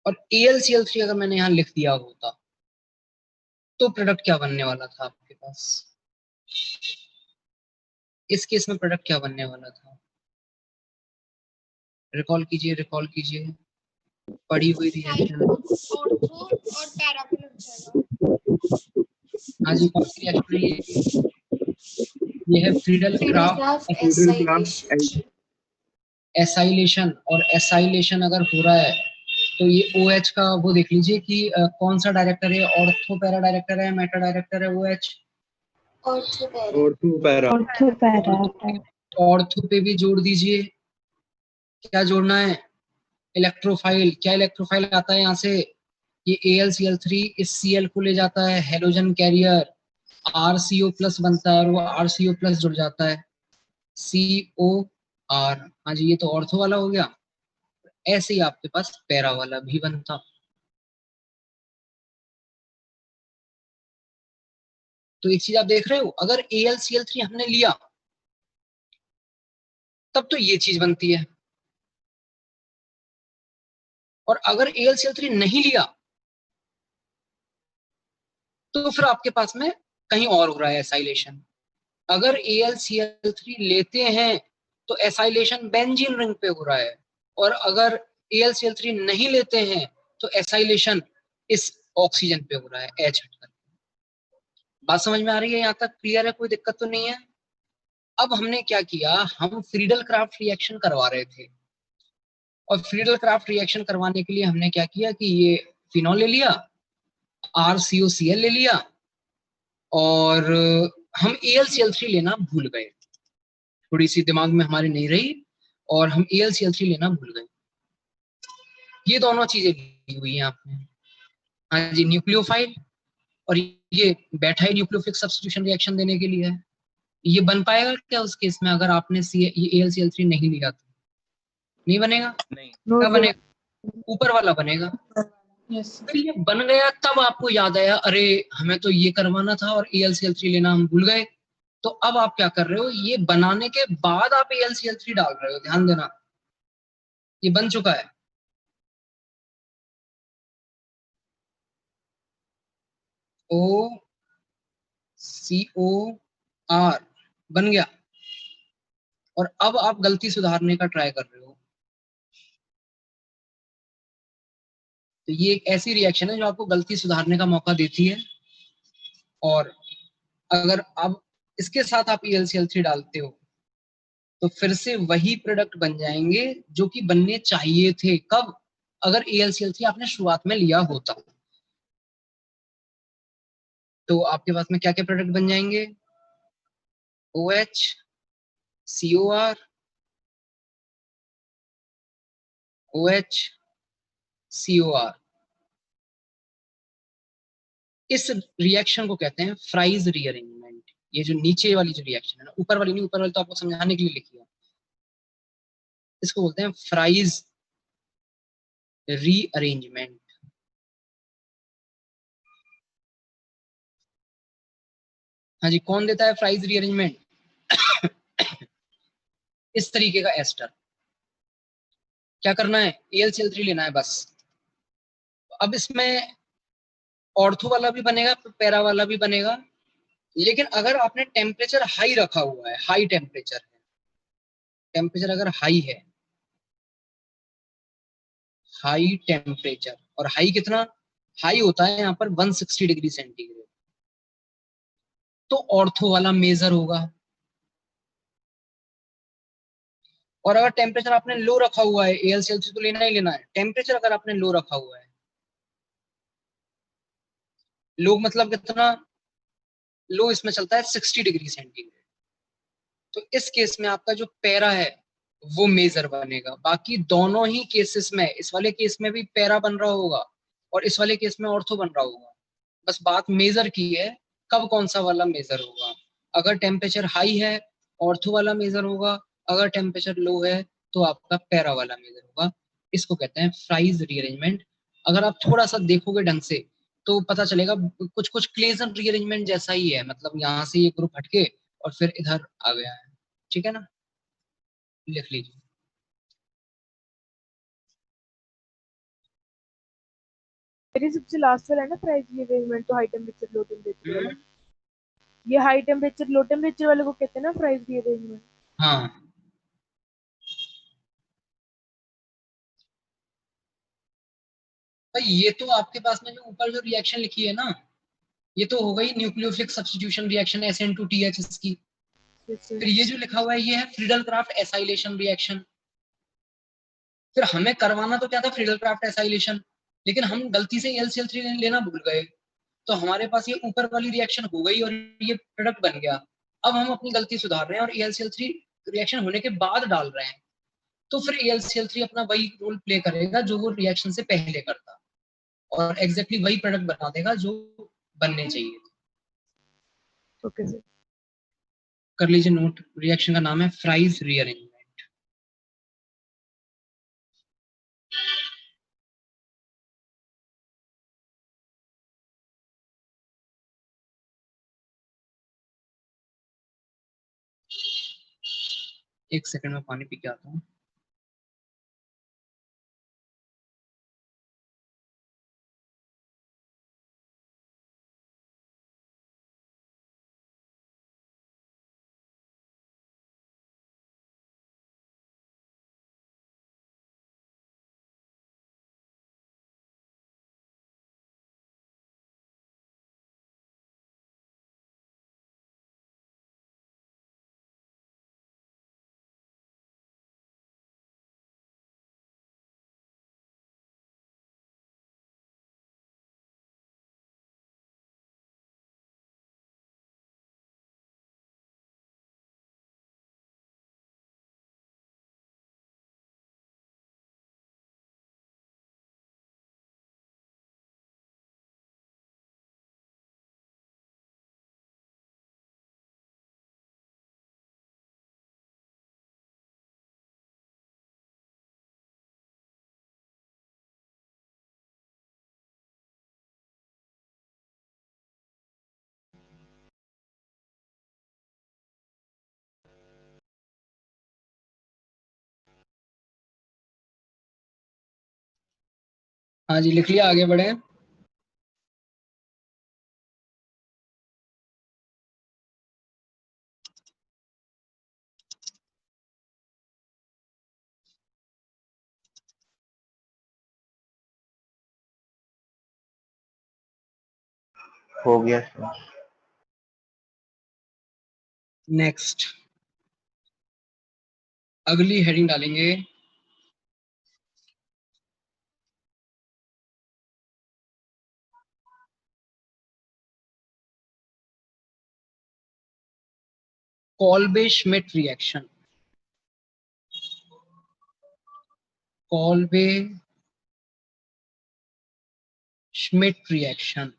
और AlCl3 अगर मैंने यहाँ लिख दिया होता, तो प्रोडक्ट क्या बनने वाला था आपके पास, इस केस में प्रोडक्ट क्या बनने वाला था, रिकॉल कीजिए, रिकॉल कीजिए, पड़ी हुई रिएक्शन। ऑर्थो और पैरा पे लग जाएगा। हाँ जी, कौन सी रिएक्शन है ये है फ्रीडल क्राफ्ट एसाइलेशन, और एसाइलेशन अगर हो रहा है तो ये OH का वो देख लीजिए कि कौन सा डायरेक्टर है, ऑर्थो पैरा डायरेक्टर है, मेटा डायरेक्टर है OH, ऑर्थो पैरा। ऑर्थो पे भी जोड़ दीजिए, क्या जोड़ना है, इलेक्ट्रोफाइल, क्या इलेक्ट्रोफाइल आता है यहाँ से, ये AlCl3 इस Cl को ले जाता है, हेलोजन कैरियर RCO प्लस बनता है और वो RCO प्लस जुड़ जाता है COR। हाँ जी, ये तो ऑर्थो वाला हो गया। ऐसे ही आपके पास पैरा वाला भी बनता। तो एक चीज आप देख रहे हो, अगर AlCl3 हमने लिया तब तो ये चीज बनती है, और अगर AlCl3 नहीं लिया तो फिर आपके पास में कहीं और हो रहा है एसाइलेशन। अगर AlCl3 लेते हैं तो एसाइलेशन बेंजीन रिंग पे हो रहा है, और अगर AlCl3 नहीं लेते हैं तो एसाइलेशन इस ऑक्सीजन पे हो रहा है H हटकर। बात समझ में आ रही है, यहाँ तक क्लियर है, कोई दिक्कत तो नहीं है। अब हमने क्या किया, हम फ्रीडल क्राफ्ट रिएक्शन करवा रहे थे, और फ्रीडल क्राफ्ट रिएक्शन करवाने के लिए हमने क्या किया कि ये फिनॉल ले लिया, RCOCl ले लिया, और हम AlCl3 लेना भूल गए, थोड़ी सी दिमाग में हमारे नहीं रही, और हम AlCl3 लेना भूल गए। ये दोनों चीजें ली हुई हैं आपने। हाँ जी, न्यूक्लियोफाइल, और ये बैठा ही न्यूक्लियोफिलिक सब्स्टिट्यूशन रिएक्शन देने के लिए है। ये बन पाएगा क्या उस केस में, अगर आपने ये AlCl3 नहीं लिया तो नहीं बनेगा, नहीं। क्या बनेगा, ऊपर वाला बनेगा। फिर ये बन गया, तब आपको याद आया अरे हमें तो ये करवाना था और AlCl3 लेना हम भूल गए। तो अब आप क्या कर रहे हो, ये बनाने के बाद आप AlCl3 डाल रहे हो, ध्यान देना, ये बन चुका है। OCOR बन गया, और अब आप गलती सुधारने का ट्राई कर रहे हो। तो ये एक ऐसी रिएक्शन है जो आपको गलती सुधारने का मौका देती है, और अगर आप इसके साथ आप AlCl3 डालते हो तो फिर से वही प्रोडक्ट बन जाएंगे जो कि बनने चाहिए थे। कब, अगर AlCl3 आपने शुरुआत में लिया होता। तो आपके पास में क्या क्या प्रोडक्ट बन जाएंगे, OH, COR, OH, COR। इस रिएक्शन को कहते हैं फ्राइज रीअरेंजमेंट। ये जो नीचे वाली जो रिएक्शन है ना, ऊपर वाली नहीं, ऊपर वाली तो आपको समझाने के लिए लिखी है, इसको बोलते हैं फ्राइज रीअरेंजमेंट। हाँ जी, कौन देता है फ्राइज रीअरेंजमेंट? इस तरीके का एस्टर। क्या करना है, AlCl3 लेना है बस। अब इसमें ऑर्थो वाला भी बनेगा, पैरा वाला भी बनेगा, लेकिन अगर आपने टेम्परेचर हाई रखा हुआ है, हाई टेम्परेचर है, टेम्परेचर अगर हाई है, हाई टेम्परेचर, और हाई कितना हाई होता है यहाँ पर 160 डिग्री सेंटीग्रेड, तो ऑर्थो वाला मेजर होगा। और अगर टेम्परेचर आपने लो रखा हुआ है, AlCl3 तो लेना ही लेना है, टेम्परेचर अगर आपने लो रखा हुआ है, लो मतलब कितना, लो इसमें चलता है 60 डिग्री सेंटीग्रेड, तो इस केस में आपका जो पैरा है वो मेजर बनेगा। बाकी दोनों ही केसेस में, इस वाले केस में भी पैरा बन रहा होगा और इस वाले केस में ऑर्थो बन रहा होगा, बस बात मेजर की है कब कौन सा वाला मेजर होगा। अगर टेम्परेचर हाई है ऑर्थो वाला मेजर होगा, अगर टेम्परेचर लो है तो आपका पैरा वाला मेजर होगा। इसको कहते हैं फ्राइज रीअरेंजमेंट। अगर आप थोड़ा सा देखोगे ढंग से तो पता चलेगा कुछ कुछ क्लेजन रीअरेंजमेंट जैसा ही है, मतलब यहाँ से ये ग्रुप हटके और फिर इधर आ गया है, ठीक है ना, लिख लीजिए। मेरी सबसे लास्ट वाला है ना प्राइस रीअरेंजमेंट, तो हाई टेम्परेचर लो टेम्परेचर वाला, ये हाई टेम्परेचर लो टेम्परेचर वाले को कहते हैं ना प्राइस रीअरेंजमेंट। हाँ भाई, ये तो आपके पास में जो ऊपर जो रिएक्शन लिखी है ना, ये तो हो गई न्यूक्लियोफिलिक सब्स्टिट्यूशन रिएक्शन SN2TH इसकी। फिर ये जो लिखा हुआ है ये है फ्रीडल क्राफ्ट एसाइलेशन रिएक्शन। फिर हमें करवाना तो क्या था, फ्रीडल क्राफ्ट एसाइलेशन, लेकिन हम गलती से AlCl3 लेना भूल गए, तो हमारे पास ये ऊपर वाली रिएक्शन हो गई और ये प्रोडक्ट बन गया। अब हम अपनी गलती सुधार रहे हैं और AlCl3 रिएक्शन होने के बाद डाल रहे हैं, तो फिर AlCl3 अपना वही रोल प्ले करेगा जो वो रिएक्शन से पहले करता, और एग्जैक्टली वही प्रोडक्ट बना देगा जो बनने चाहिए। Okay sir. कर लीजिए नोट, रिएक्शन का नाम है फ्राइज रीअरेंजमेंट। एक सेकंड में पानी पी के आता हूँ। हाँ जी लिख लिया, आगे बढ़े। हो गया सर। नेक्स्ट अगली हेडिंग डालेंगे Kolbe Schmitt reaction. Kolbe Schmitt reaction.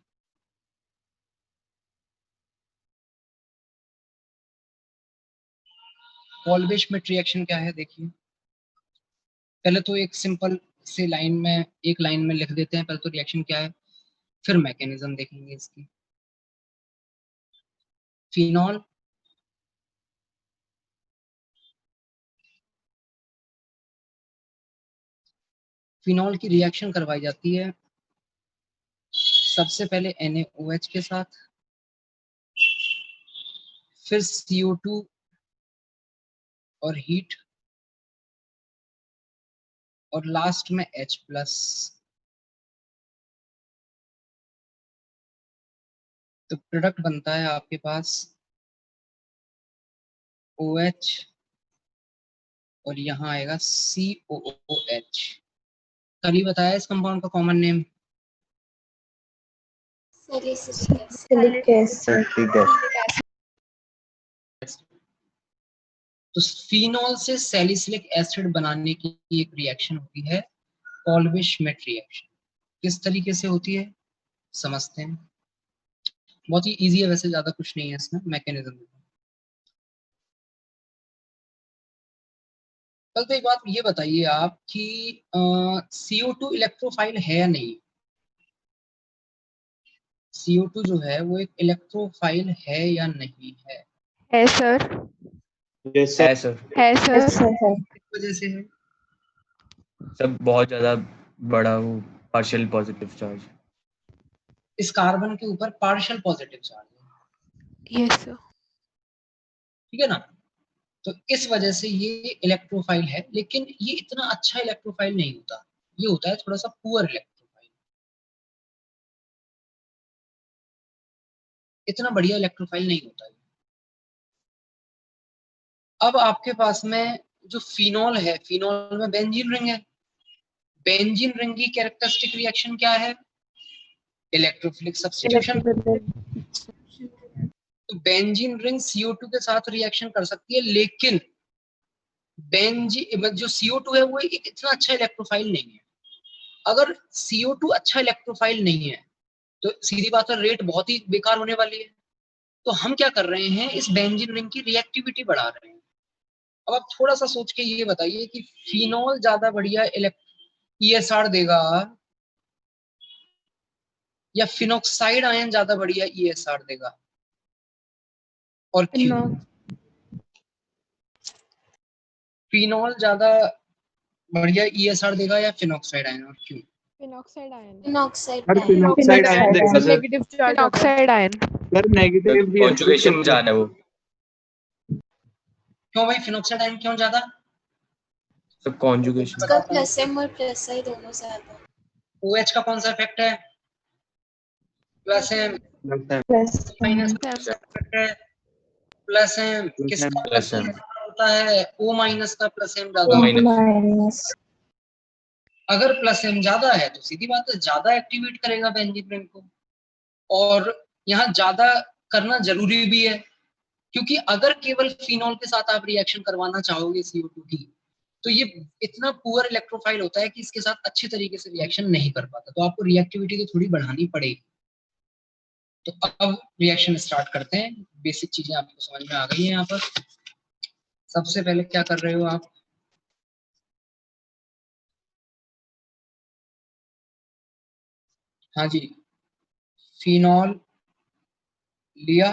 Kolbe Schmitt reaction क्या है देखिए, पहले तो एक सिंपल से लाइन में, एक लाइन में लिख देते हैं पहले तो रिएक्शन क्या है, फिर मैकेनिज्म देखेंगे इसकी। फिनॉल फिनॉल की रिएक्शन करवाई जाती है सबसे पहले NaOH के साथ, फिर CO2 और हीट, और लास्ट में H प्लस। तो प्रोडक्ट बनता है आपके पास OH और यहाँ आएगा COOH। कल ही बताया इस कंपाउंड का कॉमन नेम Salicylic acid. ठीक है। तो फिनॉल से सैलिसिलिक एसिड बनाने की एक रिएक्शन होती है कॉल्बे श्मिट रिएक्शन। किस तरीके से होती है समझते हैं। बहुत ही इजी है वैसे, ज्यादा कुछ नहीं है इसमें मैकेनिज्म। कल तो एक बात ये बताइए आप कि CO2 इलेक्ट्रोफाइल है या नहीं। CO2 जो है वो एक इलेक्ट्रोफाइल है या नहीं है? है सर, यस है सर। सर। है सर। ऐसा है। किस वजह से है? सब बहुत ज्यादा बड़ा वो पार्शियल पॉजिटिव चार्ज। इस कार्बन के ऊपर पार्शियल पॉजिटिव चार्ज है, यस सर। ठीक है ना। तो इस वजह से ये इलेक्ट्रोफाइल है, लेकिन ये इतना अच्छा इलेक्ट्रोफाइल नहीं होता। ये होता है थोड़ा सा पुअर इलेक्ट्रोफाइल, इतना बढ़िया इलेक्ट्रोफाइल नहीं होता है। अब आपके पास में जो फिनॉल है, फिनॉल में बेंजीन रिंग है। बेंजीन रिंग की कैरेक्टरिस्टिक रिएक्शन क्या है? Electrophilic substitution. तो बेंजीन रिंग CO2 के साथ रिएक्शन कर सकती है, लेकिन जो CO2 है वो एक इतना अच्छा इलेक्ट्रोफाइल नहीं है। अगर CO2 अच्छा इलेक्ट्रोफाइल नहीं है तो सीधी बात है रेट बहुत ही बेकार होने वाली है। तो हम क्या कर रहे हैं, इस बेंजीन रिंग की रिएक्टिविटी बढ़ा रहे हैं। अब आप थोड़ा सा सोच के ये बताइए कि फिनॉल ज्यादा बढ़िया ESR देगा या फिनॉक्साइड आयन ज्यादा बढ़िया ESR देगा, और क्यों? फिनॉल ज्यादा बढ़िया ESR देगा या फिनॉक्साइड आयन, और क्यों? Phenoxide ion. Sir phenoxide ion देगा सर। नेगेटिव चार्ज आता है। Phenoxide ion. सर नेगेटिव भी कॉन्जुगेशन जाना है वो। क्यों भाई फिनॉक्साइड आयन क्यों ज्यादा? सब कॉन्जुगेशन। उसका प्लस एम और प्लस आई दोनों से आता है। OH का कौन सा इफेक्ट है? Plus M. Plus minus effect है प्लस एम। किसका प्लस एम होता है? O माइनस का प्लस एम ज्यादा होता है। minus. अगर प्लस एम ज्यादा है तो सीधी बात है ज्यादा एक्टिवेट करेगा बेंजीन रिंग को, और यहाँ ज्यादा करना जरूरी भी है, क्योंकि अगर केवल फिनॉल के साथ आप रिएक्शन करवाना चाहोगे CO2 की, तो ये इतना पुअर इलेक्ट्रोफाइल होता है कि इसके साथ अच्छी तरीके से रिएक्शन नहीं कर पाता। तो आपको रिएक्टिविटी तो थोड़ी बढ़ानी पड़ेगी। तो अब रिएक्शन स्टार्ट करते हैं। बेसिक चीजें आपको समझ में आ गई हैं। यहाँ पर सबसे पहले क्या कर रहे हो आप? हाँ जी, फिनॉल लिया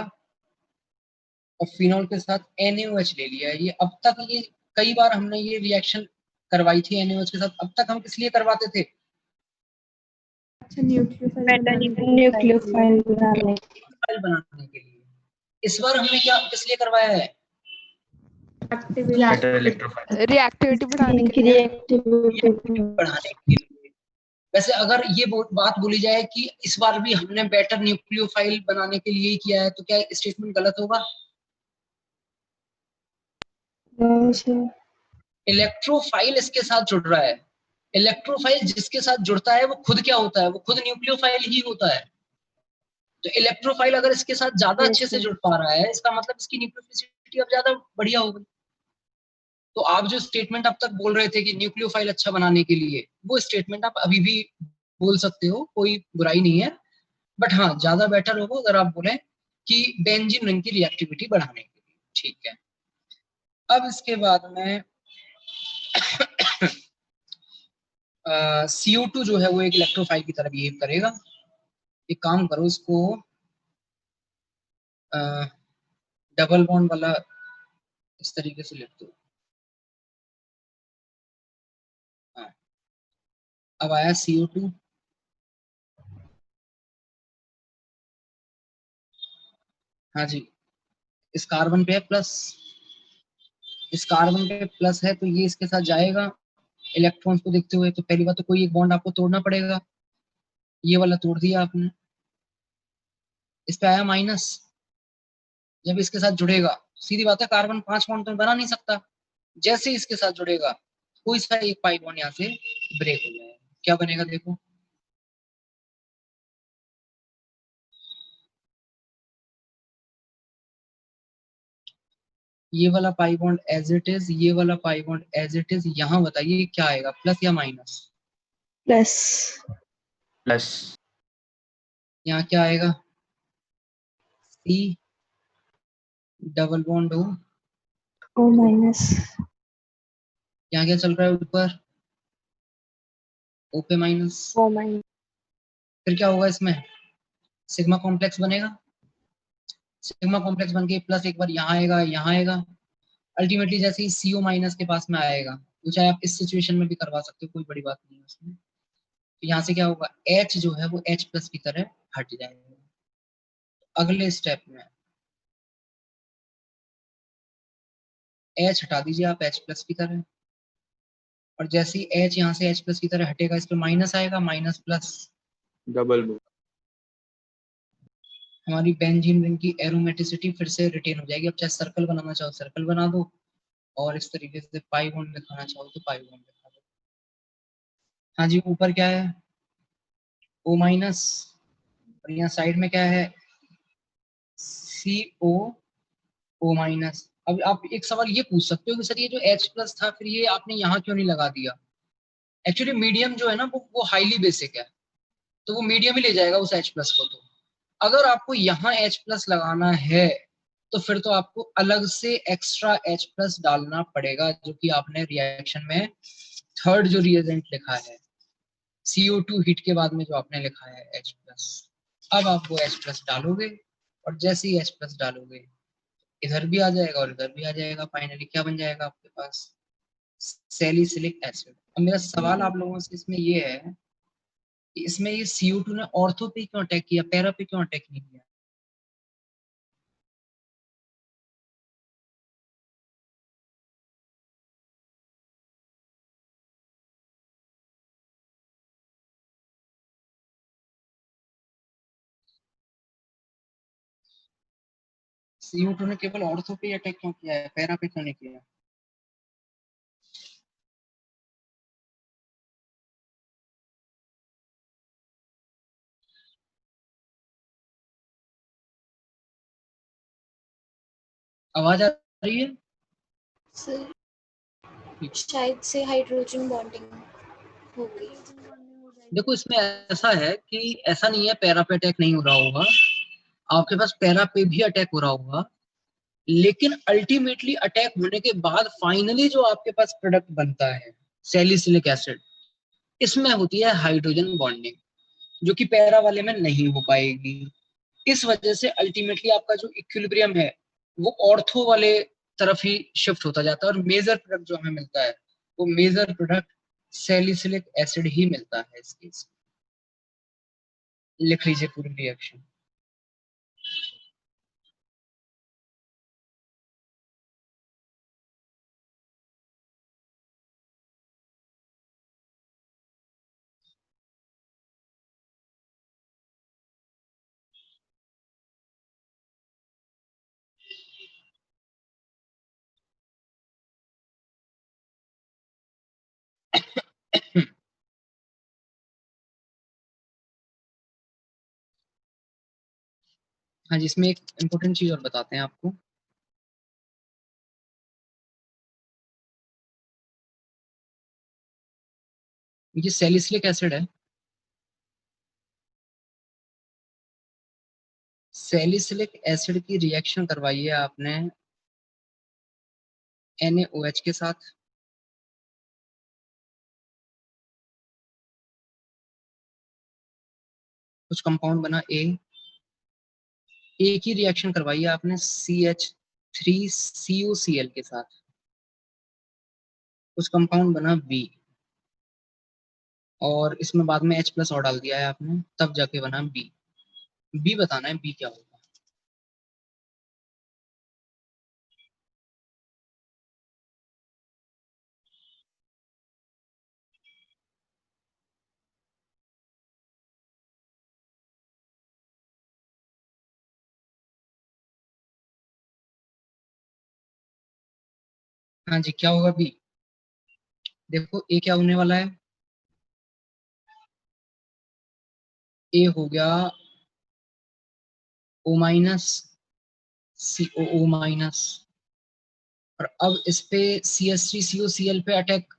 और फिनॉल के साथ NaOH ले लिया। ये अब तक ये कई बार हमने ये रिएक्शन करवाई थी NaOH के साथ। अब तक हम किस लिए करवाते थे? न्यूक्लियोफाइल बनाने बनाने के लिए। इस बार हमने क्या किस लिए करवाया है? Better electrophile. रिएक्टिविटी बढ़ाने के की लिए। रिएक्टिविटी बढ़ाने के लिए। वैसे अगर ये बात बोली जाए कि इस बार भी हमने बेटर न्यूक्लियोफाइल बनाने के लिए ही किया है, तो क्या स्टेटमेंट गलत होगा? इलेक्ट्रोफाइल इसके साथ जुड़ रहा है। इलेक्ट्रोफाइल जिसके साथ जुड़ता है वो खुद क्या होता है? वो खुद न्यूक्लियोफाइल ही होता है। तो इलेक्ट्रोफाइल अगर इसके साथ ज्यादा अच्छे से जुड़ पा रहा है, इसका मतलब इसकी न्यूक्लियोफिलिसिटी अब ज्यादा बढ़िया होगी। तो आप जो स्टेटमेंट अब तक बोल रहे थे कि न्यूक्लियोफाइल अच्छा बनाने के लिए, वो स्टेटमेंट आप अभी भी बोल सकते हो, कोई बुराई नहीं है। बट हाँ, ज्यादा बेटर होगा अगर आप बोले कि बेंजीन रिंग की रिएक्टिविटी बढ़ाने के लिए। ठीक है। अब इसके बाद में CO2 जो है वो एक इलेक्ट्रोफाइल की तरह बिहेव करेगा। एक काम करो, इसको डबल बॉन्ड वाला इस तरीके से लिख दो। हाँ, अब आया CO2। हाँ जी, इस कार्बन पे है प्लस, इस कार्बन पे प्लस है तो ये इसके साथ जाएगा इलेक्ट्रॉन्स को देखते हुए, तो पहली बात तो कोई एक बॉन्ड आपको तोड़ना पड़ेगा, ये वाला तोड़ दिया आपने, इस पे आया माइनस, जब इसके साथ जुड़ेगा सीधी बात है कार्बन 5 बॉन्ड तो बना नहीं सकता, जैसे इसके साथ जुड़ेगा कोई सा एक पाई बॉन्ड यहाँ से ब्रेक हो जाएगा, क्या बनेगा देखो, ये वाला pi bond as it is, ये वाला pi bond as it is, यहाँ बताइए क्या आएगा, प्लस या माइनस, प्लस प्लस, यहाँ क्या आएगा, सी डबल बॉन्ड हो, ओ माइनस यहाँ क्या चल रहा है ऊपर, ओ पे माइनस, ओ माइनस, फिर क्या होगा इसमें, सिग्मा कॉम्प्लेक्स बनेगा, सिग्मा कॉम्प्लेक्स बन के प्लस एक बार यहाँ आएगा, यहाँ आएगा, अल्टीमेटली जैसे ही सीओ माइनस के पास में आएगा, तो चाहे आप इस सिचुएशन में भी करवा सकते हो, कोई बड़ी बात नहीं है उसमें, तो यहाँ से क्या होगा, H जो है वो H प्लस की तरह हट जाएगा। अगले स्टेप में H हटा दीजिए आप H प्लस की तरह, और जैसे ही H यहाँ से H प्लस की तरह हटेगा, इस पे माइनस आएगा, माइनस प्लस, डबल बॉन्ड, हमारी बेंजीन रिंग की एरोमेटिसिटी फिर से रिटेन हो जाएगी। अब चाहे सर्कल बनाना चाहो सर्कल बना दो, और इस तरीके से पाई बॉन्ड दिखाना चाहो तो पाई बॉन्ड दिखा दो। हाँ जी, ऊपर क्या है, O माइनस, और यहाँ साइड में क्या है, CO O माइनस। अब आप एक सवाल ये पूछ सकते हो कि सर ये जो H प्लस था, फिर ये आपने यहाँ क्यों नहीं लगा दिया? एक्चुअली मीडियम जो है ना वो हाईली बेसिक है, तो वो मीडियम ही ले जाएगा उस H प्लस को। तो अगर आपको यहाँ H प्लस लगाना है तो फिर तो आपको अलग से एक्स्ट्रा H प्लस डालना पड़ेगा, जो कि आपने रिएक्शन में थर्ड जो रिएजेंट लिखा है CO2 हीट के बाद में जो आपने लिखा है H प्लस, अब आप वो H प्लस डालोगे, और जैसे ही H प्लस डालोगे इधर भी आ जाएगा और इधर भी आ जाएगा, फाइनली क्या बन जाएगा आपके पास, सैलिसिलिक एसिड। अब मेरा सवाल आप लोगों से इसमें ये है कि इसमें ये CO2 ने ऑर्थो पे क्यों अटैक किया, पैरा पे क्यों अटैक नहीं किया? CO2 ने केवल ऑर्थो पे अटैक क्यों किया है, पैरा पे क्यों नहीं किया? आवाज आ रही है? सर शायद से हाइड्रोजन बॉन्डिंग हो गई। देखो इसमें ऐसा है कि ऐसा नहीं है पैरा पे अटैक नहीं हो रहा होगा, आपके पास पैरा पे भी अटैक हो रहा होगा, लेकिन अल्टीमेटली अटैक होने के बाद फाइनली जो आपके पास प्रोडक्ट बनता है सैलिसिलिक एसिड, इसमें होती है हाइड्रोजन बॉन्डिंग, जो कि पैरा वाले में नहीं हो पाएगी। इस वजह से अल्टीमेटली आपका जो इक्विलिब्रियम है वो ऑर्थो वाले तरफ ही शिफ्ट होता जाता है, और मेजर प्रोडक्ट जो हमें मिलता है वो मेजर प्रोडक्ट सैलिसिलिक एसिड ही मिलता है। इस केस लिख लीजिए पूरी रिएक्शन। हाँ जी, इसमें एक इम्पोर्टेंट चीज और बताते हैं आपको, ये सैलिसिलिक एसिड है, सैलिसिलिक एसिड की रिएक्शन करवाई है आपने NaOH के साथ, कुछ कंपाउंड बना A की रिएक्शन करवाई है आपने CH3COCl के साथ, कुछ कंपाउंड बना B, और इसमें बाद में H प्लस और डाल दिया है आपने, तब जाके बना B बताना है B क्या होगा। हाँ जी, क्या होगा बी? देखो ए क्या होने वाला है, ए हो गया O माइनस COO माइनस, और अब इस पे CH3COCl पे अटैक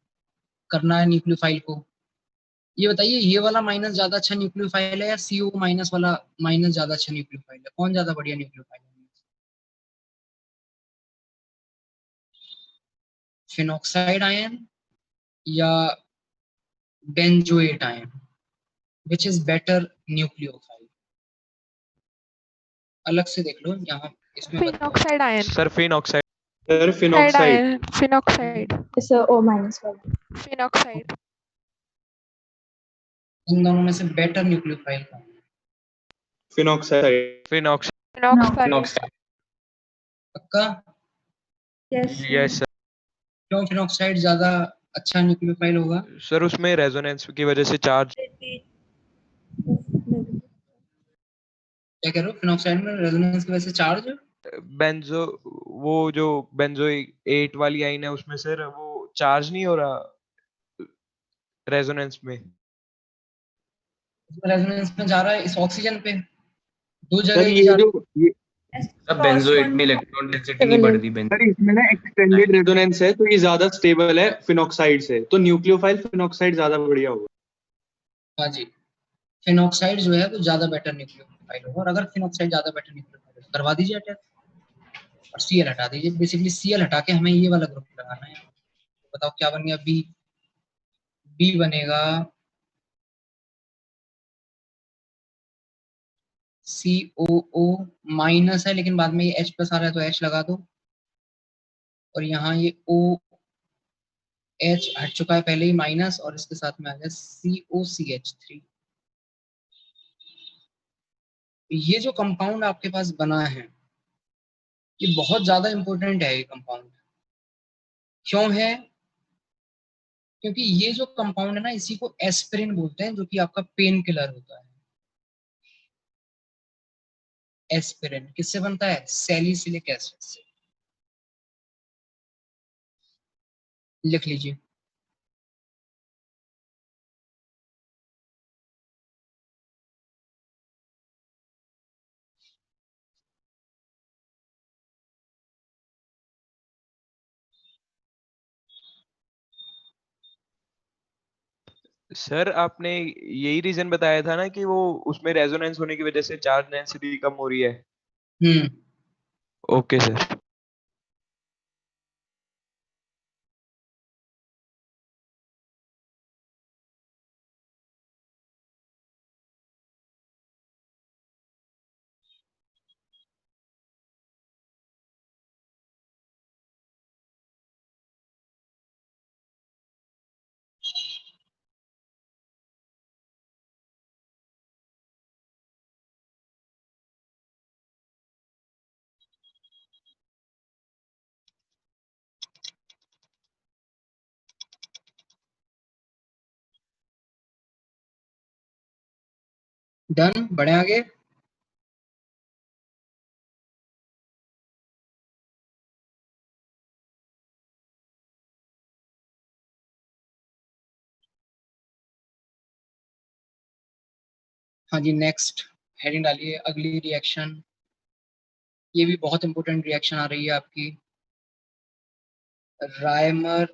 करना है न्यूक्लियोफाइल को। ये बताइए ये वाला माइनस ज्यादा अच्छा न्यूक्लियोफाइल है या CO माइनस वाला माइनस ज्यादा अच्छा न्यूक्लियोफाइल है? कौन ज्यादा बढ़िया न्यूक्लियोफाइल है? फिनॉक्साइड आयन या benzoate ion, which is better nucleophile? अलग से देख लो यहाँ, इसमें बताओ। Phenoxide ion, sir phenoxide. Sir phenoxide. Ion, phenoxide, It's a O minus वाला. फिनॉक्साइड। इन दोनों में से बेटर न्यूक्लियोफाइल कौन है? फिनॉक्साइड। फिनॉक्साइड। फिनॉक्साइड। पक्का? Yes. Yes sir. क्यों फिनॉक्साइड ज्यादा अच्छा न्यूक्लियोफाइल होगा? सर उसमें रेजोनेंस की वजह से चार्ज। क्या कह रहे हो? फिनॉक्साइड में रेजोनेंस की वजह से चार्ज? बेंजो, वो जो बेंजो 8 वाली आइन है उसमें सर वो चार्ज नहीं हो रहा रेजोनेंस में। रेजोनेंस में जा रहा है इस ऑक्सीजन पे, दो सर जगह ही ये जा रहा जो ये अब बेंजोएट में इलेक्ट्रॉन डेंसिटी नहीं बढ़ रही सर इसमें ना एक्सटेंडेड रेजोनेंस है तो ये ज्यादा स्टेबल है फिनॉक्साइड से, तो न्यूक्लियोफाइल फिनॉक्साइड ज्यादा बढ़िया होगा। हाँ जी, फिनॉक्साइड जो है वो ज्यादा बेटर न्यूक्लियोफाइल होगा, और अगर फिनॉक्साइड ज्यादा बेटर न्यूक्लियोफाइल है करवा दीजिए अटैक और Cl हटा दीजिए। बेसिकली Cl हटा के हमें ये वाला ग्रुप लगाना है। बताओ क्या बन गया? बी। बी बनेगा COO माइनस है, लेकिन बाद में ये H प्लस आ रहा है तो H लगा दो, और यहाँ ये OH हट चुका है पहले ही माइनस, और इसके साथ में आ गया COCH3। ये जो कंपाउंड आपके पास बना है ये बहुत ज्यादा इंपॉर्टेंट है। ये कंपाउंड क्यों है? क्योंकि ये जो कंपाउंड है ना, इसी को एस्पिरिन बोलते हैं, जो कि आपका पेन किलर होता है। एस्पिरिन किससे बनता है? सैलिसिलिक एसिड से। लिख लीजिए। सर आपने यही रीजन बताया था ना कि वो उसमें रेजोनेंस होने की वजह से चार्ज डेंसिटी कम हो रही है। Okay sir. डन, बढ़े आगे। हाँ जी, नेक्स्ट हेडिंग डालिए। अगली रिएक्शन, ये भी बहुत इंपॉर्टेंट रिएक्शन आ रही है आपकी, रायमर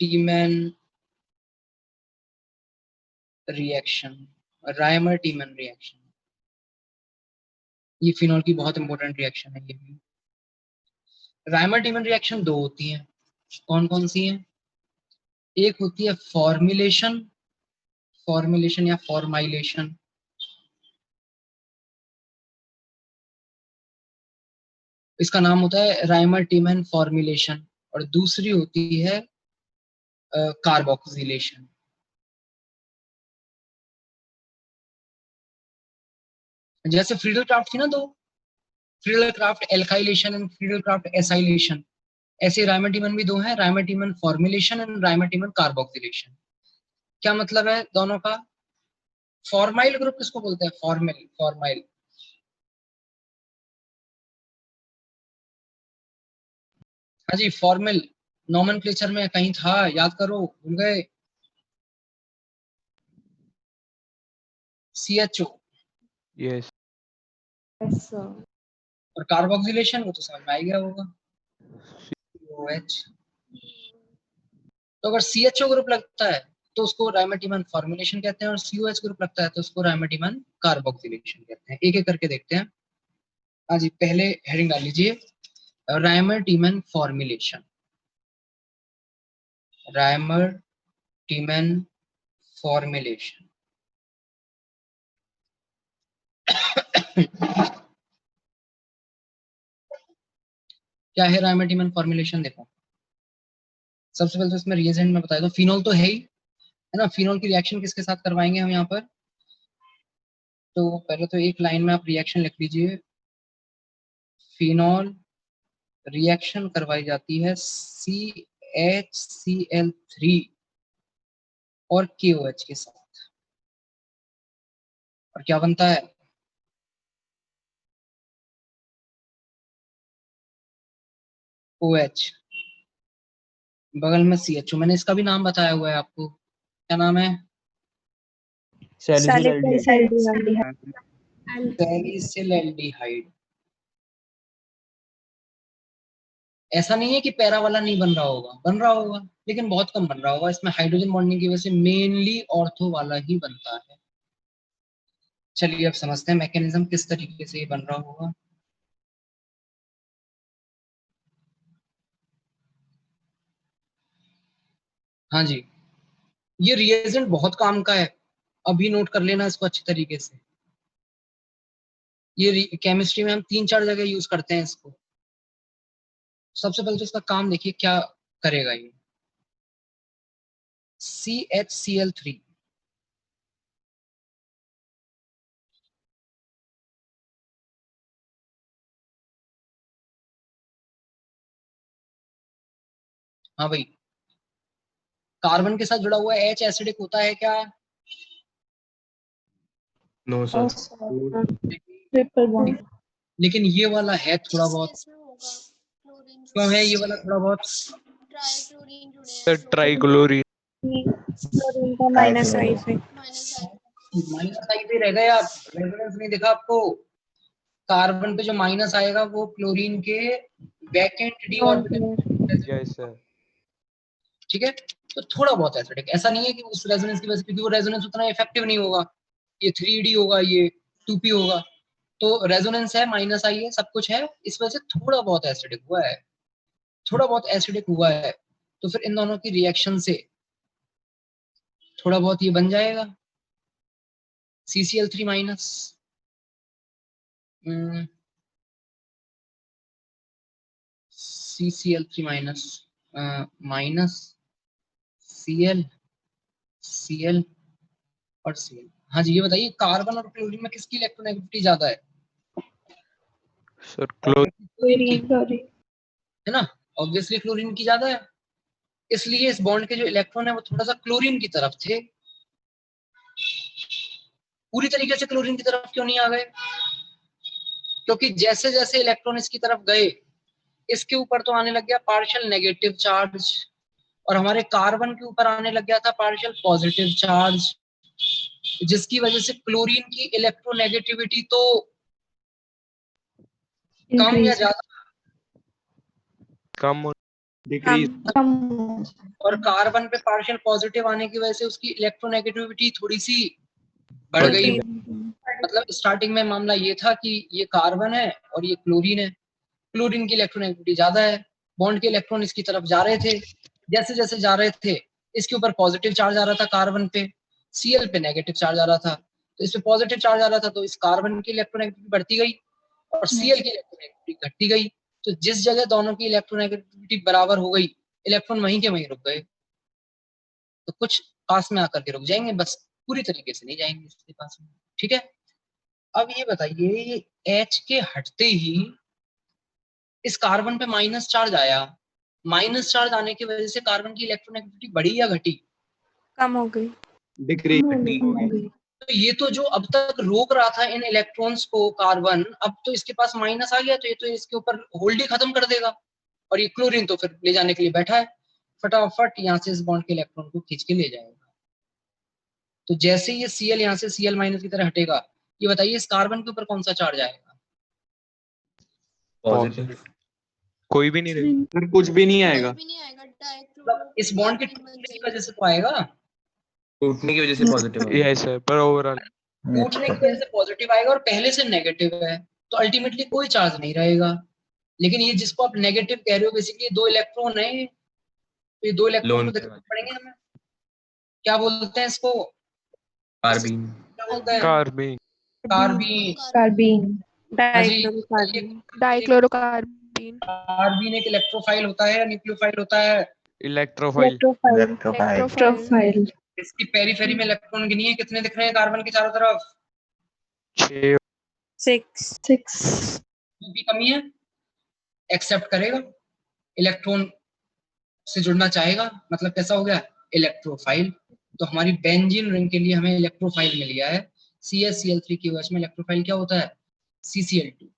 टीमैन रिएक्शन। रायमर टीमैन रिएक्शन, ये फिनॉल की बहुत इंपॉर्टेंट रिएक्शन है। ये भी रायमर टीमैन रिएक्शन दो होती हैं। कौन कौन सी हैं? एक होती है फॉर्मुलेशन, फॉर्मुलेशन या फॉर्माइलेशन, इसका नाम होता है रायमर टीमैन फॉर्मुलेशन, और दूसरी होती है कार्बोक्सिलेशन। जैसे फ्रीडल क्राफ्ट थी ना दो, Friedel Craft alkylation and Friedel Craft acylation, ऐसे रायमर टीमैन भी दो हैं, Reimer Tiemann formulation and Reimer Tiemann carboxylation. क्या मतलब है दोनों का? फॉर्माइल ग्रुप किसको बोलते हैं? फॉर्माइल। हाँ जी, फॉर्मल नोमेनक्लेचर में कहीं था, याद करो, भूल गए? CHO yes Yes, sir. और कार्बोक्सिलेशन वो तो समझ में आ गया होगा, OH। तो अगर CHO ग्रुप लगता है तो उसको राइमेटिमन फॉर्मुलेशन कहते हैं, और COH ग्रुप लगता है तो उसको राइमेटिमन कार्बोक्सिलेशन कहते हैं। एक एक करके देखते हैं। हाँ जी, पहले हेडिंग डाल लीजिए, राइमेटिमन फॉर्मुलेशन। राइमेटिमन फॉर्मुलेशन क्या है राइमेटिमन फॉर्मुलेशन? देखो, सबसे पहले तो इसमें रिएजेंट में बता दो, फिनोल तो है ही, है ना। फिनोल की रिएक्शन किसके साथ करवाएंगे हम यहाँ पर? तो पहले तो एक लाइन में आप रिएक्शन लिख लीजिए, फिनोल रिएक्शन करवाई जाती है CHCl3 और KOH के साथ, और क्या बनता है? OH, बगल में CHO। मैंने इसका भी नाम बताया हुआ है आपको, क्या नाम है? Salicylaldehyde. सैलिसिलएल्डिहाइड। ऐसा नहीं है कि पैरा वाला नहीं बन रहा होगा, बन रहा होगा, लेकिन बहुत कम बन रहा होगा। इसमें हाइड्रोजन बॉन्डिंग की वजह से मेनली ऑर्थो वाला ही बनता है। चलिए अब समझते हैं मैकेनिज्म किस तरीके से ये बन रहा होगा। हाँ जी, ये रिएजेंट बहुत काम का है, अभी नोट कर लेना इसको अच्छी तरीके से। ये केमिस्ट्री में हम 3-4 जगह यूज करते हैं इसको। सबसे पहले तो इसका काम देखिए क्या करेगा ये। CHCl3 हाँ भाई, कार्बन के साथ जुड़ा हुआ H एसिडिक होता है क्या? No sir. Yes, sir. Triple bond. लेकिन ये वाला है थोड़ा बहुत। केस में होगा क्लोरीन क्यों है ये वाला थोड़ा बहुत? ट्राइक्लोरीन जुड़े सर हैं ट्राइक्लोरीन Chlorine का minus I से. माइनस आई माइनस आई पे रह गए आप, रेजोनेंस नहीं दिखा आपको। कार्बन पे जो माइनस आएगा वो क्लोरीन के vacant D orbital. Yes sir ठीक है, तो थोड़ा बहुत एसिडिक, ऐसा नहीं है कि उस रेजोनेंस की वजह से, क्योंकि वो रेजोनेंस उतना इफेक्टिव नहीं होगा। ये 3D होगा, ये 2P होगा, तो रेजोनेंस है, माइनस आई है, सब कुछ है, इस वजह से थोड़ा बहुत एसिडिक हुआ है, थोड़ा बहुत एसिडिक हुआ है। तो फिर इन दोनों की रिएक्शन से थोड़ा बहुत ये बन जाएगा CCl3 minus, CCl3 minus minus Cl, Cl और Cl। हाँ जी, ये बताइए कार्बन और क्लोरीन में किसकी इलेक्ट्रोनेगेटिविटी ज्यादा है? सर क्लोरीन है ना, ऑब्वियसली क्लोरीन की ज्यादा है। इसलिए इस बॉन्ड के जो इलेक्ट्रॉन है वो थोड़ा सा क्लोरीन की तरफ थे। पूरी तरीके से क्लोरीन की तरफ क्यों नहीं आ गए? क्योंकि जैसे जैसे इलेक्ट्रॉन इसकी तरफ गए, इसके ऊपर तो आने लग गया पार्शियल नेगेटिव चार्ज, और हमारे कार्बन के ऊपर आने लग गया था पार्शियल पॉजिटिव चार्ज, जिसकी वजह से क्लोरीन की इलेक्ट्रोनेगेटिविटी तो कम या ज्यादा? कम डिक्रीज। और कार्बन पे पार्शियल पॉजिटिव आने की वजह से उसकी इलेक्ट्रोनेगेटिविटी थोड़ी सी बढ़ गई। मतलब स्टार्टिंग में मामला ये था कि ये कार्बन है और ये क्लोरीन है, क्लोरीन की इलेक्ट्रोनेगेटिविटी ज्यादा है, बॉन्ड के इलेक्ट्रॉन इसकी तरफ जा रहे थे, जैसे जैसे जा रहे थे इसके ऊपर पॉजिटिव चार्ज आ रहा था, कार्बन पे, Cl पे नेगेटिव चार्ज आ रहा था, तो इस पे पॉजिटिव चार्ज आ रहा था, तो इस कार्बन की इलेक्ट्रोनेगेटिविटी बढ़ती गई और Cl की इलेक्ट्रोनेगेटिविटी घटती गई। तो जिस जगह दोनों की इलेक्ट्रोनेगेटिविटी बराबर हो गई, इलेक्ट्रॉन वहीं के वहीं रुक गए। तो कुछ पास में आकर के रुक जाएंगे, बस पूरी तरीके से नहीं जाएंगे इसके पास में। ठीक है, अब ये बताइए, ये H के हटते ही इस कार्बन पे माइनस चार्ज आया, माइनस चार्ज आने की वजह से कार्बन की इलेक्ट्रोनेगेटिविटी बढ़ी या घटी? कम हो गई. डिक्रीज। तो ये तो जो अब तक रोक रहा था इन इलेक्ट्रॉन्स को कार्बन, अब तो इसके पास माइनस आ गया, तो ये तो इसके ऊपर होल्ड ही खत्म कर देगा, और ये क्लोरीन तो फिर ले जाने के लिए बैठा है, फटाफट यहाँ से इस बॉन्ड के इलेक्ट्रॉन को खींच के ले जाएगा। तो जैसे ये Cl यहाँ से Cl माइनस की तरह हटेगा, ये बताइए इस कार्बन के ऊपर कौन सा चार्ज आएगा? पॉजिटिव। कोई भी नहीं रहेगा, फिर कुछ भी नहीं आएगा। कुछ भी नहीं आएगा, मतलब इस बॉन्ड के टूटने की वजह से तो आएगा, टूटने की वजह से पॉजिटिव आएगा। यस सर, पर ओवरऑल टूटने की वजह से पॉजिटिव आएगा और पहले से नेगेटिव है, तो अल्टीमेटली कोई चार्ज नहीं रहेगा। लेकिन ये जिसको आप नेगेटिव कह रहे हो, बेसिकली 2 इलेक्ट्रॉन है, तो ये 2 इलेक्ट्रॉन लोन को देखना पड़ेंगे हमें। क्या बोलते हैं इसको? कार्बीन। क्या बोलते हैं? Carbon, carbene. कार्बीन, हाँ जी, डाइक्लोरोकार्बन, डाइक्लोरोकार्बीन, कार्बीन एक इलेक्ट्रोफाइल होता है या न्यूक्लियोफाइल होता है? इलेक्ट्रोफाइल, इलेक्ट्रोफाइल, इसकी पेरीफेरी में इलेक्ट्रॉन गिनिए कितने दिख रहे हैं कार्बन के चारों तरफ? 6, 6 की कमी है, एक्सेप्ट करेगा, इलेक्ट्रॉन से जुड़ना चाहेगा, मतलब कैसा हो गया? इलेक्ट्रोफाइल। तो हमारी बेंजीन रिंग के लिए हमें इलेक्ट्रोफाइल मिल गया है। CaCl3QH में इलेक्ट्रोफाइल क्या होता है? CCl2,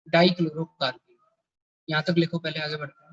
डाइक्लोरोकार्बन। यहाँ तक लिखो, पहले आगे बढ़ते हैं।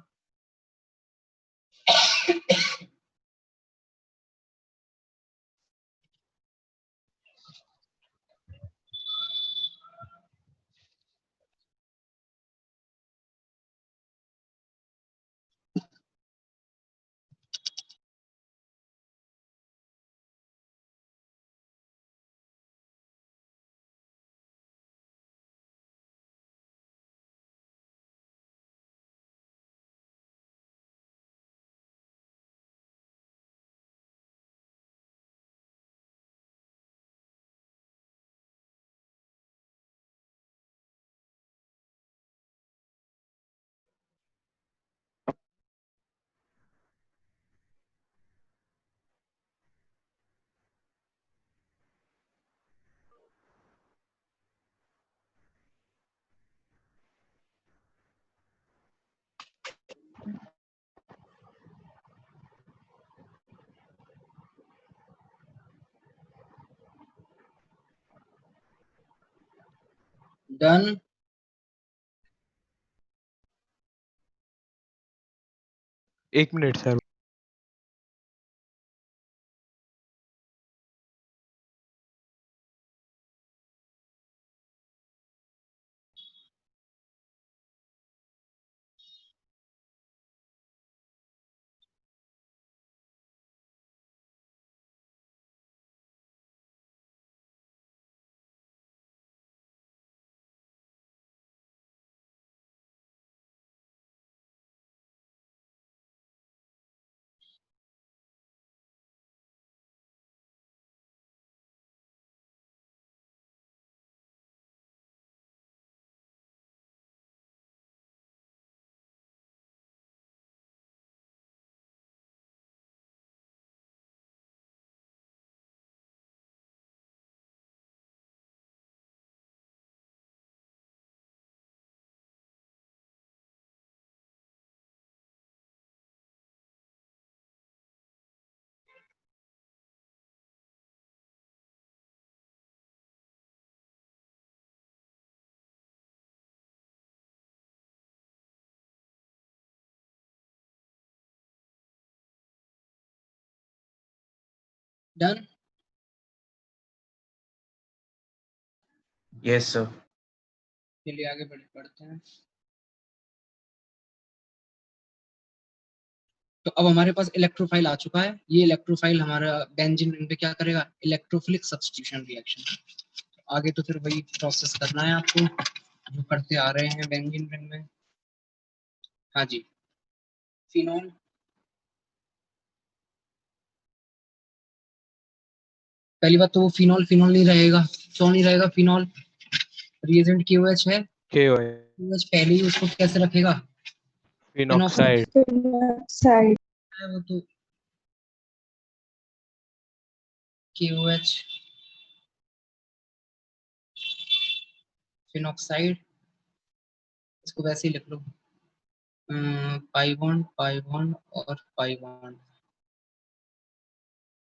डन। एक minute sir, done. Yes sir. चलिए आगे बढ़ते हैं। तो अब हमारे पास इलेक्ट्रोफाइल आ चुका है। ये इलेक्ट्रोफाइल हमारा बेंजीन रिंग पे क्या करेगा? Electrophilic substitution reaction. आगे तो फिर वही प्रोसेस करना है आपको जो करते आ रहे हैं बेंजीन रिंग में। हाँ जी, फिनॉल, पहली बात तो वो फिनॉल नहीं रहेगा। क्यों नहीं रहेगा फिनॉल? रिएजेंट KOH है, KOH पहले ही उसको कैसे रखेगा? फिनॉक्साइड, वो तो KOH फिनॉक्साइड, इसको वैसे ही लिख लो, पाई बॉन्ड और पाई बॉन्ड।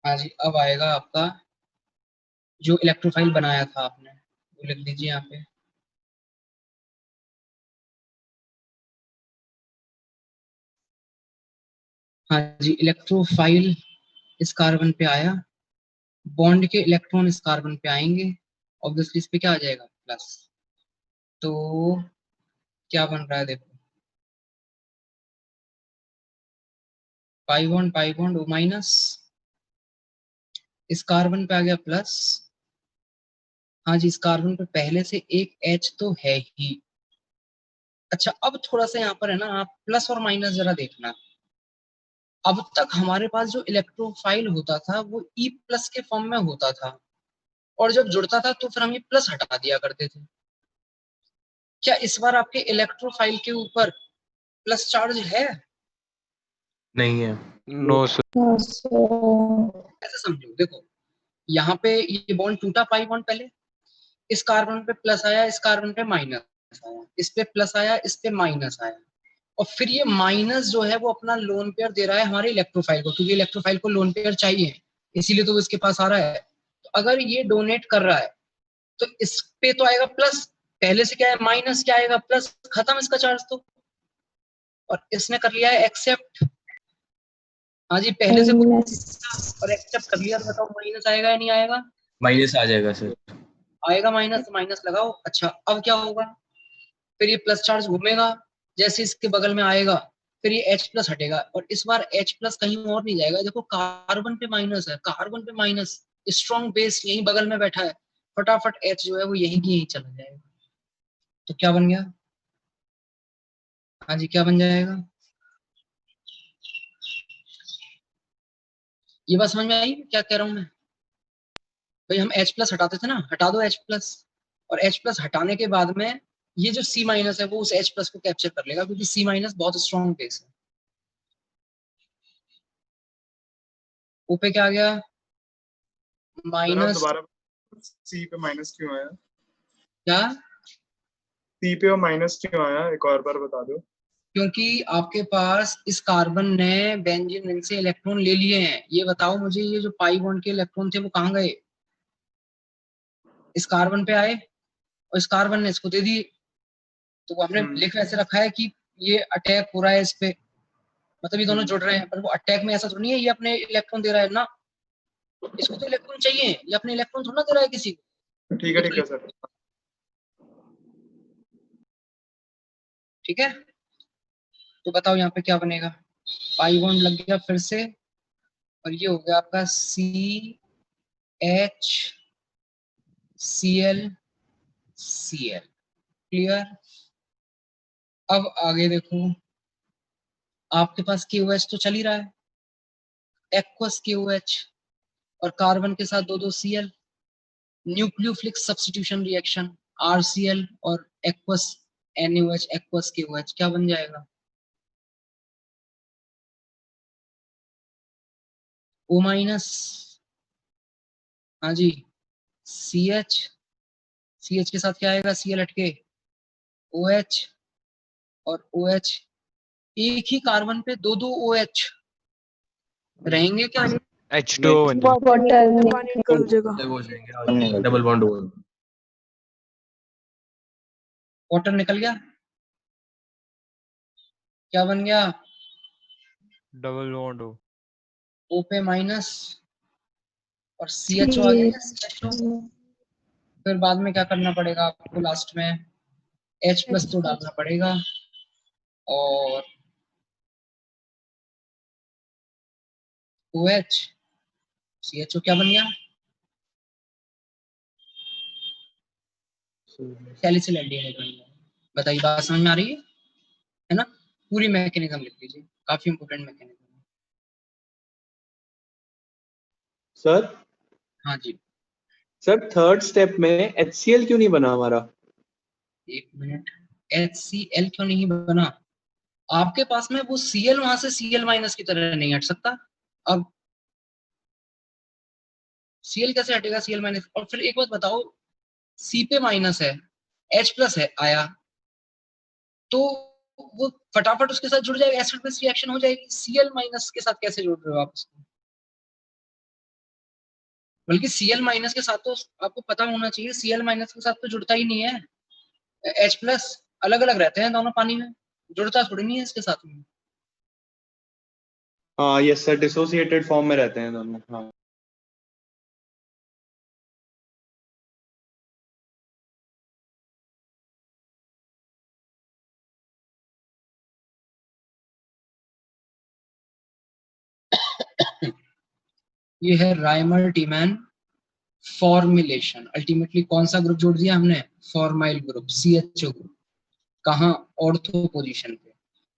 हाँ जी, अब आएगा आपका जो इलेक्ट्रोफाइल बनाया था आपने, वो लिख लीजिए यहाँ पे। हाँ जी, इलेक्ट्रोफाइल इस कार्बन पे आया, बॉन्ड के इलेक्ट्रॉन इस कार्बन पे आएंगे, ऑब्वियसली इस पे क्या आ जाएगा प्लस। तो क्या बन रहा है देखो, पाई बॉन्ड O माइनस, इस कार्बन पे आ गया प्लस। हाँ जी, इस कार्बन पे पहले से एक H तो है ही। अच्छा, अब थोड़ा सा यहाँ पर है ना, आप प्लस और माइनस जरा देखना। अब तक हमारे पास जो इलेक्ट्रोफाइल होता था वो E प्लस के फॉर्म में होता था, और जब जुड़ता था तो फिर हम ये प्लस हटा दिया करते थे। क्या इस बार आपके इलेक्ट्रोफाइल के ऊपर प्लस चार्ज है? नहीं है। No sir. ऐसे समझो, देखो यहाँ पे ये बॉन्ड टूटा, पाई बॉन्ड पहले, इस कार्बन पे प्लस आया, इस कार्बन पे माइनस आया, इस पे प्लस आया, इस पे माइनस आया, और फिर ये माइनस जो है वो अपना लोन पेयर दे रहा है हमारे इलेक्ट्रोफाइल को, क्योंकि इलेक्ट्रोफाइल को लोन पेयर चाहिए, इसीलिए तो वो इसके पास आ रहा है। तो अगर ये डोनेट कर रहा है तो इस पे तो आएगा प्लस, पहले से क्या है माइनस, क्या आएगा प्लस, खत्म इसका चार्ज तो। और इसने कर लिया है एक्सेप्ट, हाँ जी, पहले से और एक्सेप्ट कर लिया, तो बताओ माइनस आएगा या नहीं आएगा? माइनस आ जाएगा सर। आएगा माइनस, माइनस लगाओ। अच्छा, अब क्या होगा, फिर ये प्लस चार्ज घूमेगा, जैसे इसके बगल में आएगा फिर ये H प्लस हटेगा, और इस बार H प्लस कहीं और नहीं जाएगा। देखो कार्बन पे माइनस है, कार्बन पे माइनस, स्ट्रॉन्ग बेस यहीं बगल में बैठा है, फटाफट H जो है वो यहीं की यहीं चला जाएगा। तो क्या बन गया, हाँ जी क्या बन जाएगा? ये बात समझ में आई क्या कह रहा हूं मैं? भाई हम H प्लस हटाते थे ना, हटा दो H प्लस, और H प्लस हटाने के बाद में ये जो C माइनस है वो उस H प्लस को कैप्चर कर लेगा, क्योंकि C माइनस बहुत स्ट्रॉन्ग बेस है। O पे क्या आ गया, माइनस, दोबारा सी पे माइनस क्यों आया? क्या सी पे और माइनस क्यों आया, एक और बार बता दो। क्योंकि आपके पास इस कार्बन ने बेंजीन रिंग से इलेक्ट्रॉन ले लिए हैं। ये बताओ मुझे, ये जो पाई बॉन्ड के इलेक्ट्रॉन थे वो कहाँ गए? इस कार्बन पे आए और इस कार्बन ने इसको दे दिए। तो वो हमने लिख ऐसे रखा है कि ये अटैक हो रहा है इस पे, मतलब ये दोनों जुड़ रहे हैं, पर वो अटैक में ऐसा तो नहीं है ये अपने इलेक्ट्रॉन दे रहा है ना, इसको तो इलेक्ट्रॉन चाहिए, ये अपने इलेक्ट्रॉन थोड़ा दे रहा है किसी को। ठीक है सर। ठीक है, तो बताओ यहाँ पे क्या बनेगा, पाई बॉन्ड लग गया फिर से, और ये हो गया आपका CHCl Cl। क्लियर? अब आगे देखो, आपके पास KOH तो चल ही रहा है, एक्वस KOH, और कार्बन के साथ दो दो Cl, nucleophilic substitution reaction, RCl और एक्वस NaOH, एक्वस KOH, क्या बन जाएगा? O माइनस, हाँ जी, CH के साथ क्या आएगा, Cl हटके OH, और OH, एक ही कार्बन पे दो दो OH रहेंगे क्या? H2O बन जाएगा। पानी निकल जाएगा। हो जाएंगे, डबल बॉन्ड हो। वाटर निकल गया, क्या बन गया? डबल बॉन्ड हो। O पे माइनस और CHO आ गया, CHO। फिर बाद में क्या करना पड़ेगा आपको, लास्ट में H प्लस तो डालना पड़ेगा, और OH, CHO क्या बन गया, सैलिसिल एल्डिहाइड बन गया। बताइए बात समझ में आ रही है ना? पूरी मैकेनिज्म लिख लीजिए, काफी इंपोर्टेंट मैकेनिज्म है। सर हाँ जी, सर थर्ड स्टेप में HCl क्यों नहीं बना हमारा? एक मिनट, HCl क्यों नहीं बना? आपके पास में वो Cl वहां से Cl माइनस की तरह नहीं हट सकता। अब Cl कैसे हटेगा Cl माइनस? और फिर एक बात बताओ, C पे माइनस है, H प्लस है आया, तो वो फटाफट उसके साथ जुड़ जाएगा, एसिड बेस रिएक्शन हो जाएगी। Cl माइनस के साथ कैसे जोड़ रहे हो आप उसको? बल्कि Cl माइनस के साथ तो आपको पता होना चाहिए, Cl माइनस के साथ तो जुड़ता ही नहीं है। H प्लस अलग अलग रहते हैं दोनों पानी में, जुड़ता थोड़ी नहीं है इसके साथ में। हाँ यस सर, डिसोसिएटेड फॉर्म में रहते हैं दोनों। हाँ ये है राइमर टीमैन फॉर्मुलेशन। अल्टीमेटली कौन सा ग्रुप जोड़ दिया हमने? Formyl group, CHO group. कहाँ? ऑर्थो पोजीशन पे।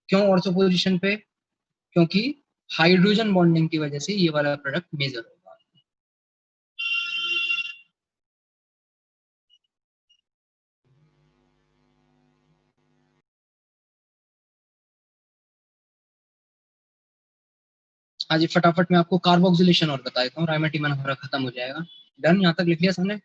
क्यों ऑर्थो पोजीशन पे? क्योंकि हाइड्रोजन बॉन्डिंग की वजह से ये वाला प्रोडक्ट मेजर होगा। हाँ जी, फटाफट मैं आपको कार्बोक्सिलेशन और बता देता हूँ, राइमर हमारा खत्म हो जाएगा। डन, यहाँ तक लिख लिया सबने?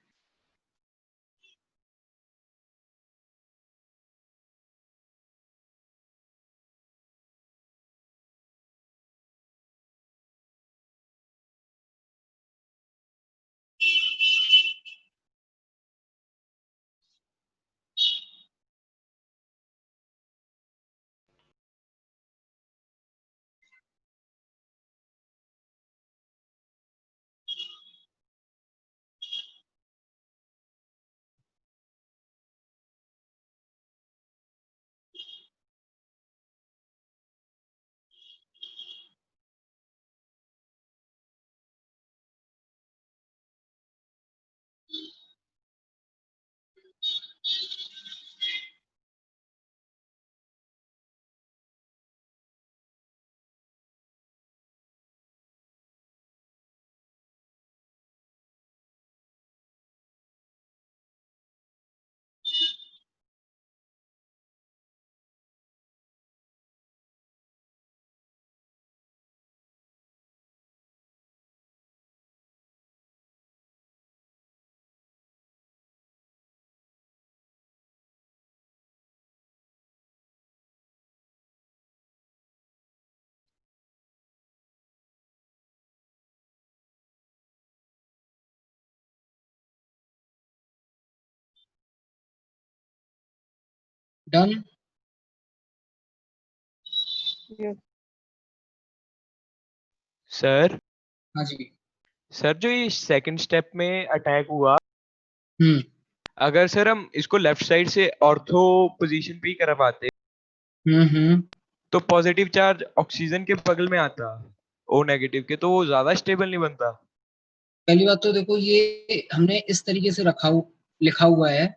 डन। सर हाँ जी। सर जो ये सेकंड स्टेप में अटैक हुआ, हम्म अगर सर हम इसको लेफ्ट साइड से ऑर्थो पोजीशन पे ही करवाते हम्म। तो पॉजिटिव चार्ज ऑक्सीजन के बगल में आता, O नेगेटिव के, तो वो ज्यादा स्टेबल नहीं बनता। पहली बात तो देखो, ये हमने इस तरीके से लिखा हुआ है,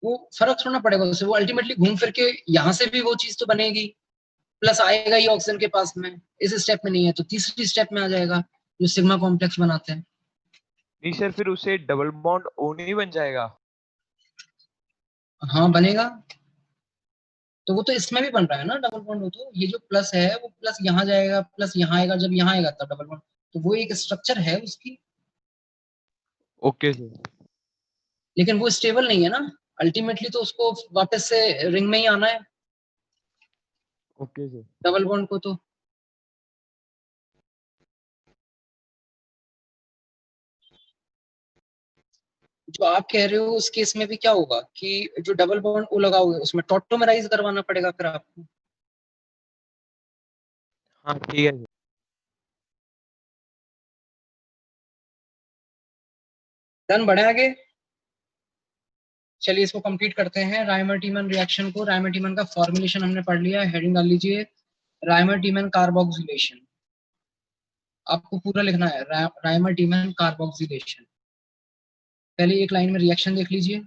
वो फर्क छोड़ना पड़ेगा उससे। वो अल्टीमेटली घूम फिर के यहाँ से भी वो चीज तो बनेगी, प्लस आएगा ही ऑक्सीजन के पास में। इस स्टेप में नहीं है तो तीसरी स्टेप में आ जाएगा, जो सिग्मा कॉम्प्लेक्स बनाते हैं। नहीं सर, फिर उससे डबल बॉन्ड O नहीं बन जाएगा? हाँ बनेगा, तो वो तो इसमें भी बन रहा है ना डबल बॉन्ड। हो तो ये जो प्लस है वो प्लस यहाँ जाएगा, प्लस यहाँ आएगा, जब यहाँ आएगा तब डबल बॉन्ड। तो वो एक स्ट्रक्चर है उसकी, ओके सर। लेकिन वो स्टेबल नहीं है ना। अल्टीमेटली तो उसको वापस से रिंग में ही आना है, ओके सर। डबल बॉन्ड को। तो जो आप कह रहे हो उस केस में भी क्या होगा कि जो डबल बॉन्ड ओ लगाओगे उसमें टॉटोमराइज करवाना पड़ेगा फिर आपको। हाँ ठीक है सर। डन, बढ़े आगे। चलिए इसको कंप्लीट करते हैं, राइमर टीमन रिएक्शन को। राइमर टीमन का फॉर्मुलेशन हमने पढ़ लिया, हेडिंग डाल लीजिए राइमर टीमन कार्बोक्सिलेशन। आपको पूरा लिखना है, राइमर टीमन कार्बोक्सिलेशन। पहले एक लाइन में रिएक्शन देख लीजिए।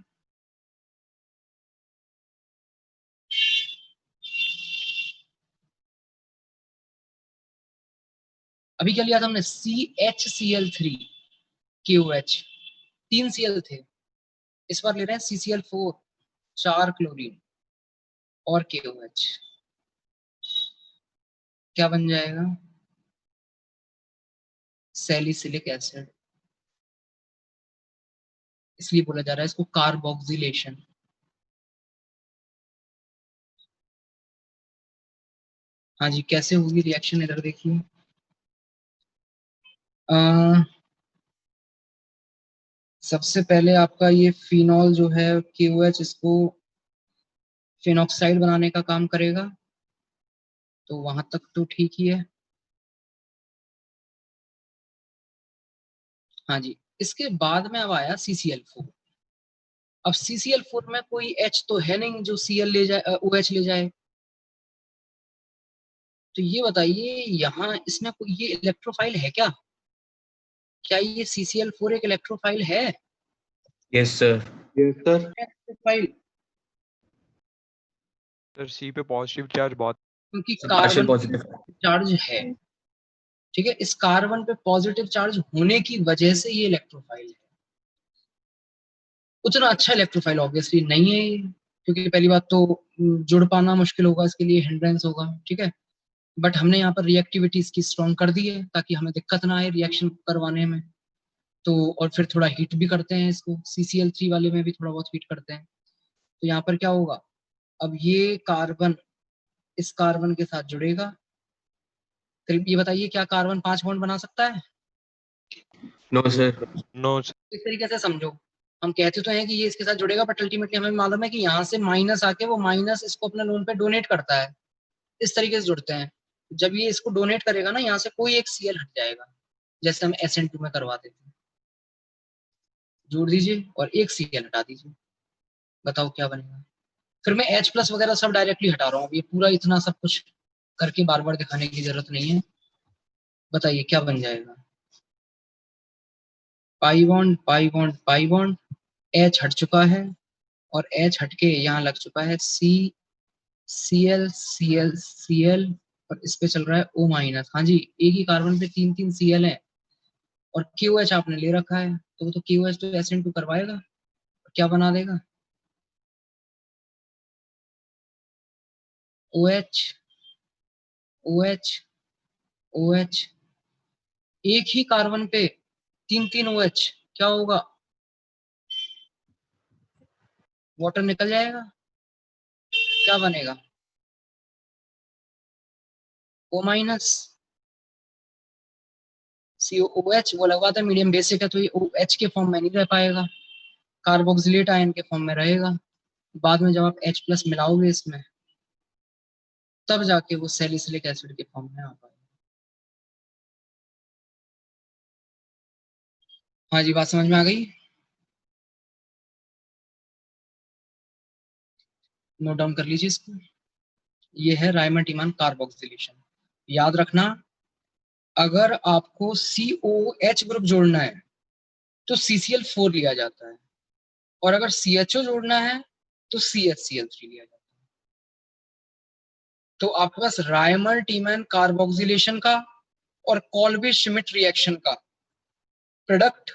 अभी क्या लिया था हमने? CHCl3 KOH, 3 Cl थे। इस बार ले रहे हैं CCl4, 4 क्लोरीन और KOH। क्या बन जाएगा? Salicylic acid. इसलिए बोला जा रहा है इसको कार्बोक्सिलेशन। हाँ जी, कैसे होगी रिएक्शन इधर देखिए। सबसे पहले आपका ये फिनॉल जो है KOH, इसको फिनॉक्साइड बनाने का काम करेगा। तो वहां तक तो ठीक ही है। हाँ जी, इसके बाद में अब आया CCl4। अब CCl4 में कोई H तो है नहीं जो Cl ले जाए, OH ले जाए। तो ये बताइए यहाँ इसमें कोई ये इलेक्ट्रोफाइल है क्या? क्या ये CCl4 एक इलेक्ट्रोफाइल है? Yes sir. Yes sir. Electrophile sir C पे पॉजिटिव चार्ज बहुत, क्योंकि पार्शियल कार्बन पॉजिटिव। चार्ज है, ठीक है। इस कार्बन पे पॉजिटिव चार्ज होने की वजह से ये इलेक्ट्रोफाइल है। उतना अच्छा इलेक्ट्रोफाइल ऑब्वियसली नहीं है ये, क्योंकि पहली बात तो जुड़ पाना मुश्किल होगा, इसके लिए हिंड्रेंस होगा, ठीक है। बट हमने यहाँ पर रिएक्टिविटी इसकी स्ट्रॉन्ग कर दी है ताकि हमें दिक्कत ना आए रिएक्शन करवाने में। तो और फिर थोड़ा हीट भी करते हैं इसको, CCl3 वाले में भी थोड़ा बहुत हीट करते हैं। तो यहाँ पर क्या होगा, अब ये कार्बन इस कार्बन के साथ जुड़ेगा। तो ये बताइए क्या कार्बन 5 बॉन्ड बना सकता है? No sir. नो इस तरीके से समझो, हम कहते तो हैं कि ये इसके साथ जुड़ेगा, बट अल्टीमेटली हमें मालूम है कि यहाँ से माइनस आके वो माइनस इसको अपने लोन पे डोनेट करता है। इस तरीके से जुड़ते हैं। जब ये इसको डोनेट करेगा ना, यहाँ से कोई एक Cl हट जाएगा, जैसे हम SN2 में करवाते थे। जोड़ दीजिए और एक Cl हटा दीजिए, बताओ क्या बनेगा। फिर मैं H+ वगैरह सब डायरेक्टली हटा रहा हूँ, ये पूरा इतना सब कुछ करके बार बार दिखाने की जरूरत नहीं है। बताइए क्या बन जाएगा। Pi bond pi bond pi bond, H हट चुका है और H हट के यहाँ लग चुका है Cl Cl Cl, और इस पे चल रहा है O-। हाँ जी, एक ही कार्बन पे 3 Cl है और KOH आपने ले रखा है, तो वो तो KOH तो SN2 करवाएगा, क्या बना देगा, OH OH OH। एक ही कार्बन पे 3 OH, क्या होगा, वाटर निकल जाएगा, क्या बनेगा, O-। COOH वो लगवाता है, मीडियम बेसिक है तो ये OH के फॉर्म में नहीं रह पाएगा, कार्बोक्सिलेट आयन के फॉर्म में रहेगा। बाद में जब आप H+ मिलाओगे इसमें, तब जाके वो सैलिसिलिक एसिड के फॉर्म में आ पाएगा। हाँ जी, बात समझ में आ गई? नोट डाउन कर लीजिए इसको। ये है राइमर-टीमन कार्बोक्सिलेशन। याद रखना, अगर आपको COH ग्रुप जोड़ना है तो CCl4 लिया जाता है, और अगर CHO जोड़ना है तो CHCl3 लिया जाता है। तो आपके पास राइमर-टीमन कार्बोक्सिलेशन का और कॉल्बी श्मिट रिएक्शन का प्रोडक्ट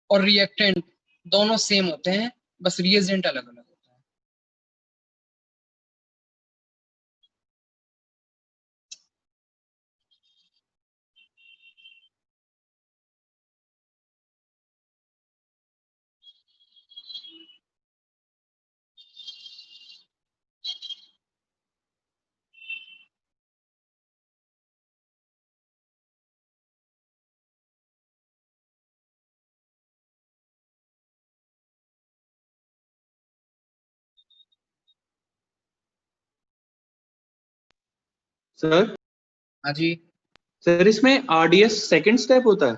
और रिएक्टेंट दोनों सेम होते हैं, बस रिएजेंट अलग अलग होता है। सर। हाँ जी, सर इसमें RDS सेकंड स्टेप होता है?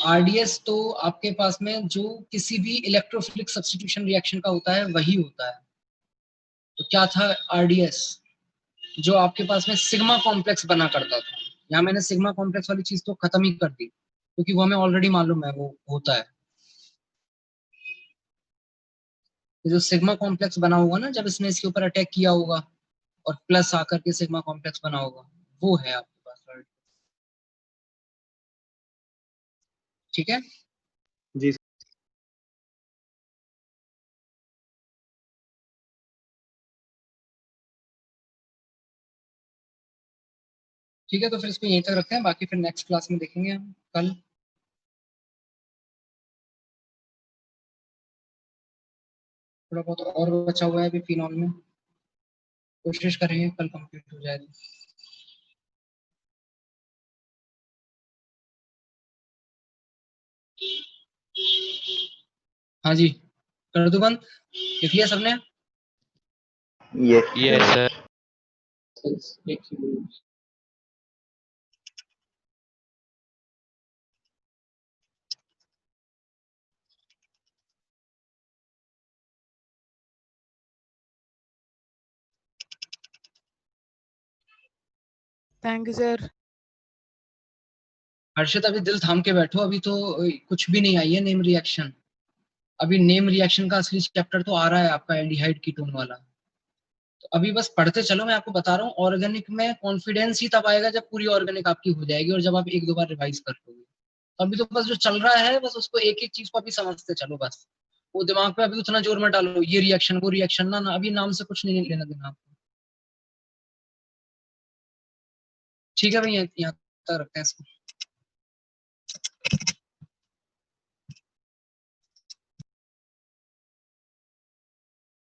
RDS तो आपके पास में जो किसी भी इलेक्ट्रोफिलिक सब्स्टिट्यूशन रिएक्शन का होता है वही होता है। तो क्या था RDS, जो आपके पास में सिग्मा कॉम्प्लेक्स बना करता था। यहाँ मैंने सिग्मा कॉम्प्लेक्स वाली चीज तो खत्म ही कर दी, क्योंकि वो हमें ऑलरेडी मालूम है वो होता है। तो जो सिग्मा कॉम्प्लेक्स बना होगा ना, जब इसने इसके ऊपर अटैक किया होगा और प्लस आकर के सिग्मा कॉम्प्लेक्स बना होगा, वो है आपके पास। ठीक है जी। ठीक है, तो फिर इसको यहीं तक रखते हैं, बाकी फिर नेक्स्ट क्लास में देखेंगे हम कल। थोड़ा बहुत और बचा हुआ है अभी फिनॉल में, कोशिश करेंगे कल कंप्लीट हो जाए। हाँ जी, कर दो बंद, लिख लिया सबने? Yes sir. Thank you sir. Harshit अभी दिल थाम के बैठो, अभी तो कुछ भी नहीं आई है नेम रिएक्शन। अभी नेम रिएक्शन का असली चैप्टर तो आ रहा है आपका, एल्डिहाइड कीटोन वाला। तो अभी बस पढ़ते चलो, मैं आपको बता रहा हूँ ऑर्गेनिक में कॉन्फिडेंस ही तब आएगा जब पूरी ऑर्गेनिक आपकी हो जाएगी और जब आप एक दो बार रिवाइज कर लोगे। तो अभी तो बस जो चल रहा है बस उसको एक एक चीज को अभी समझते चलो बस। वो दिमाग पे अभी उतना जोर मत डालो, ये रिएक्शन वो रिएक्शन, ना अभी नाम से कुछ नहीं लेना देना आपको। ठीक है भैया, यहाँ तक रखते हैं इसको।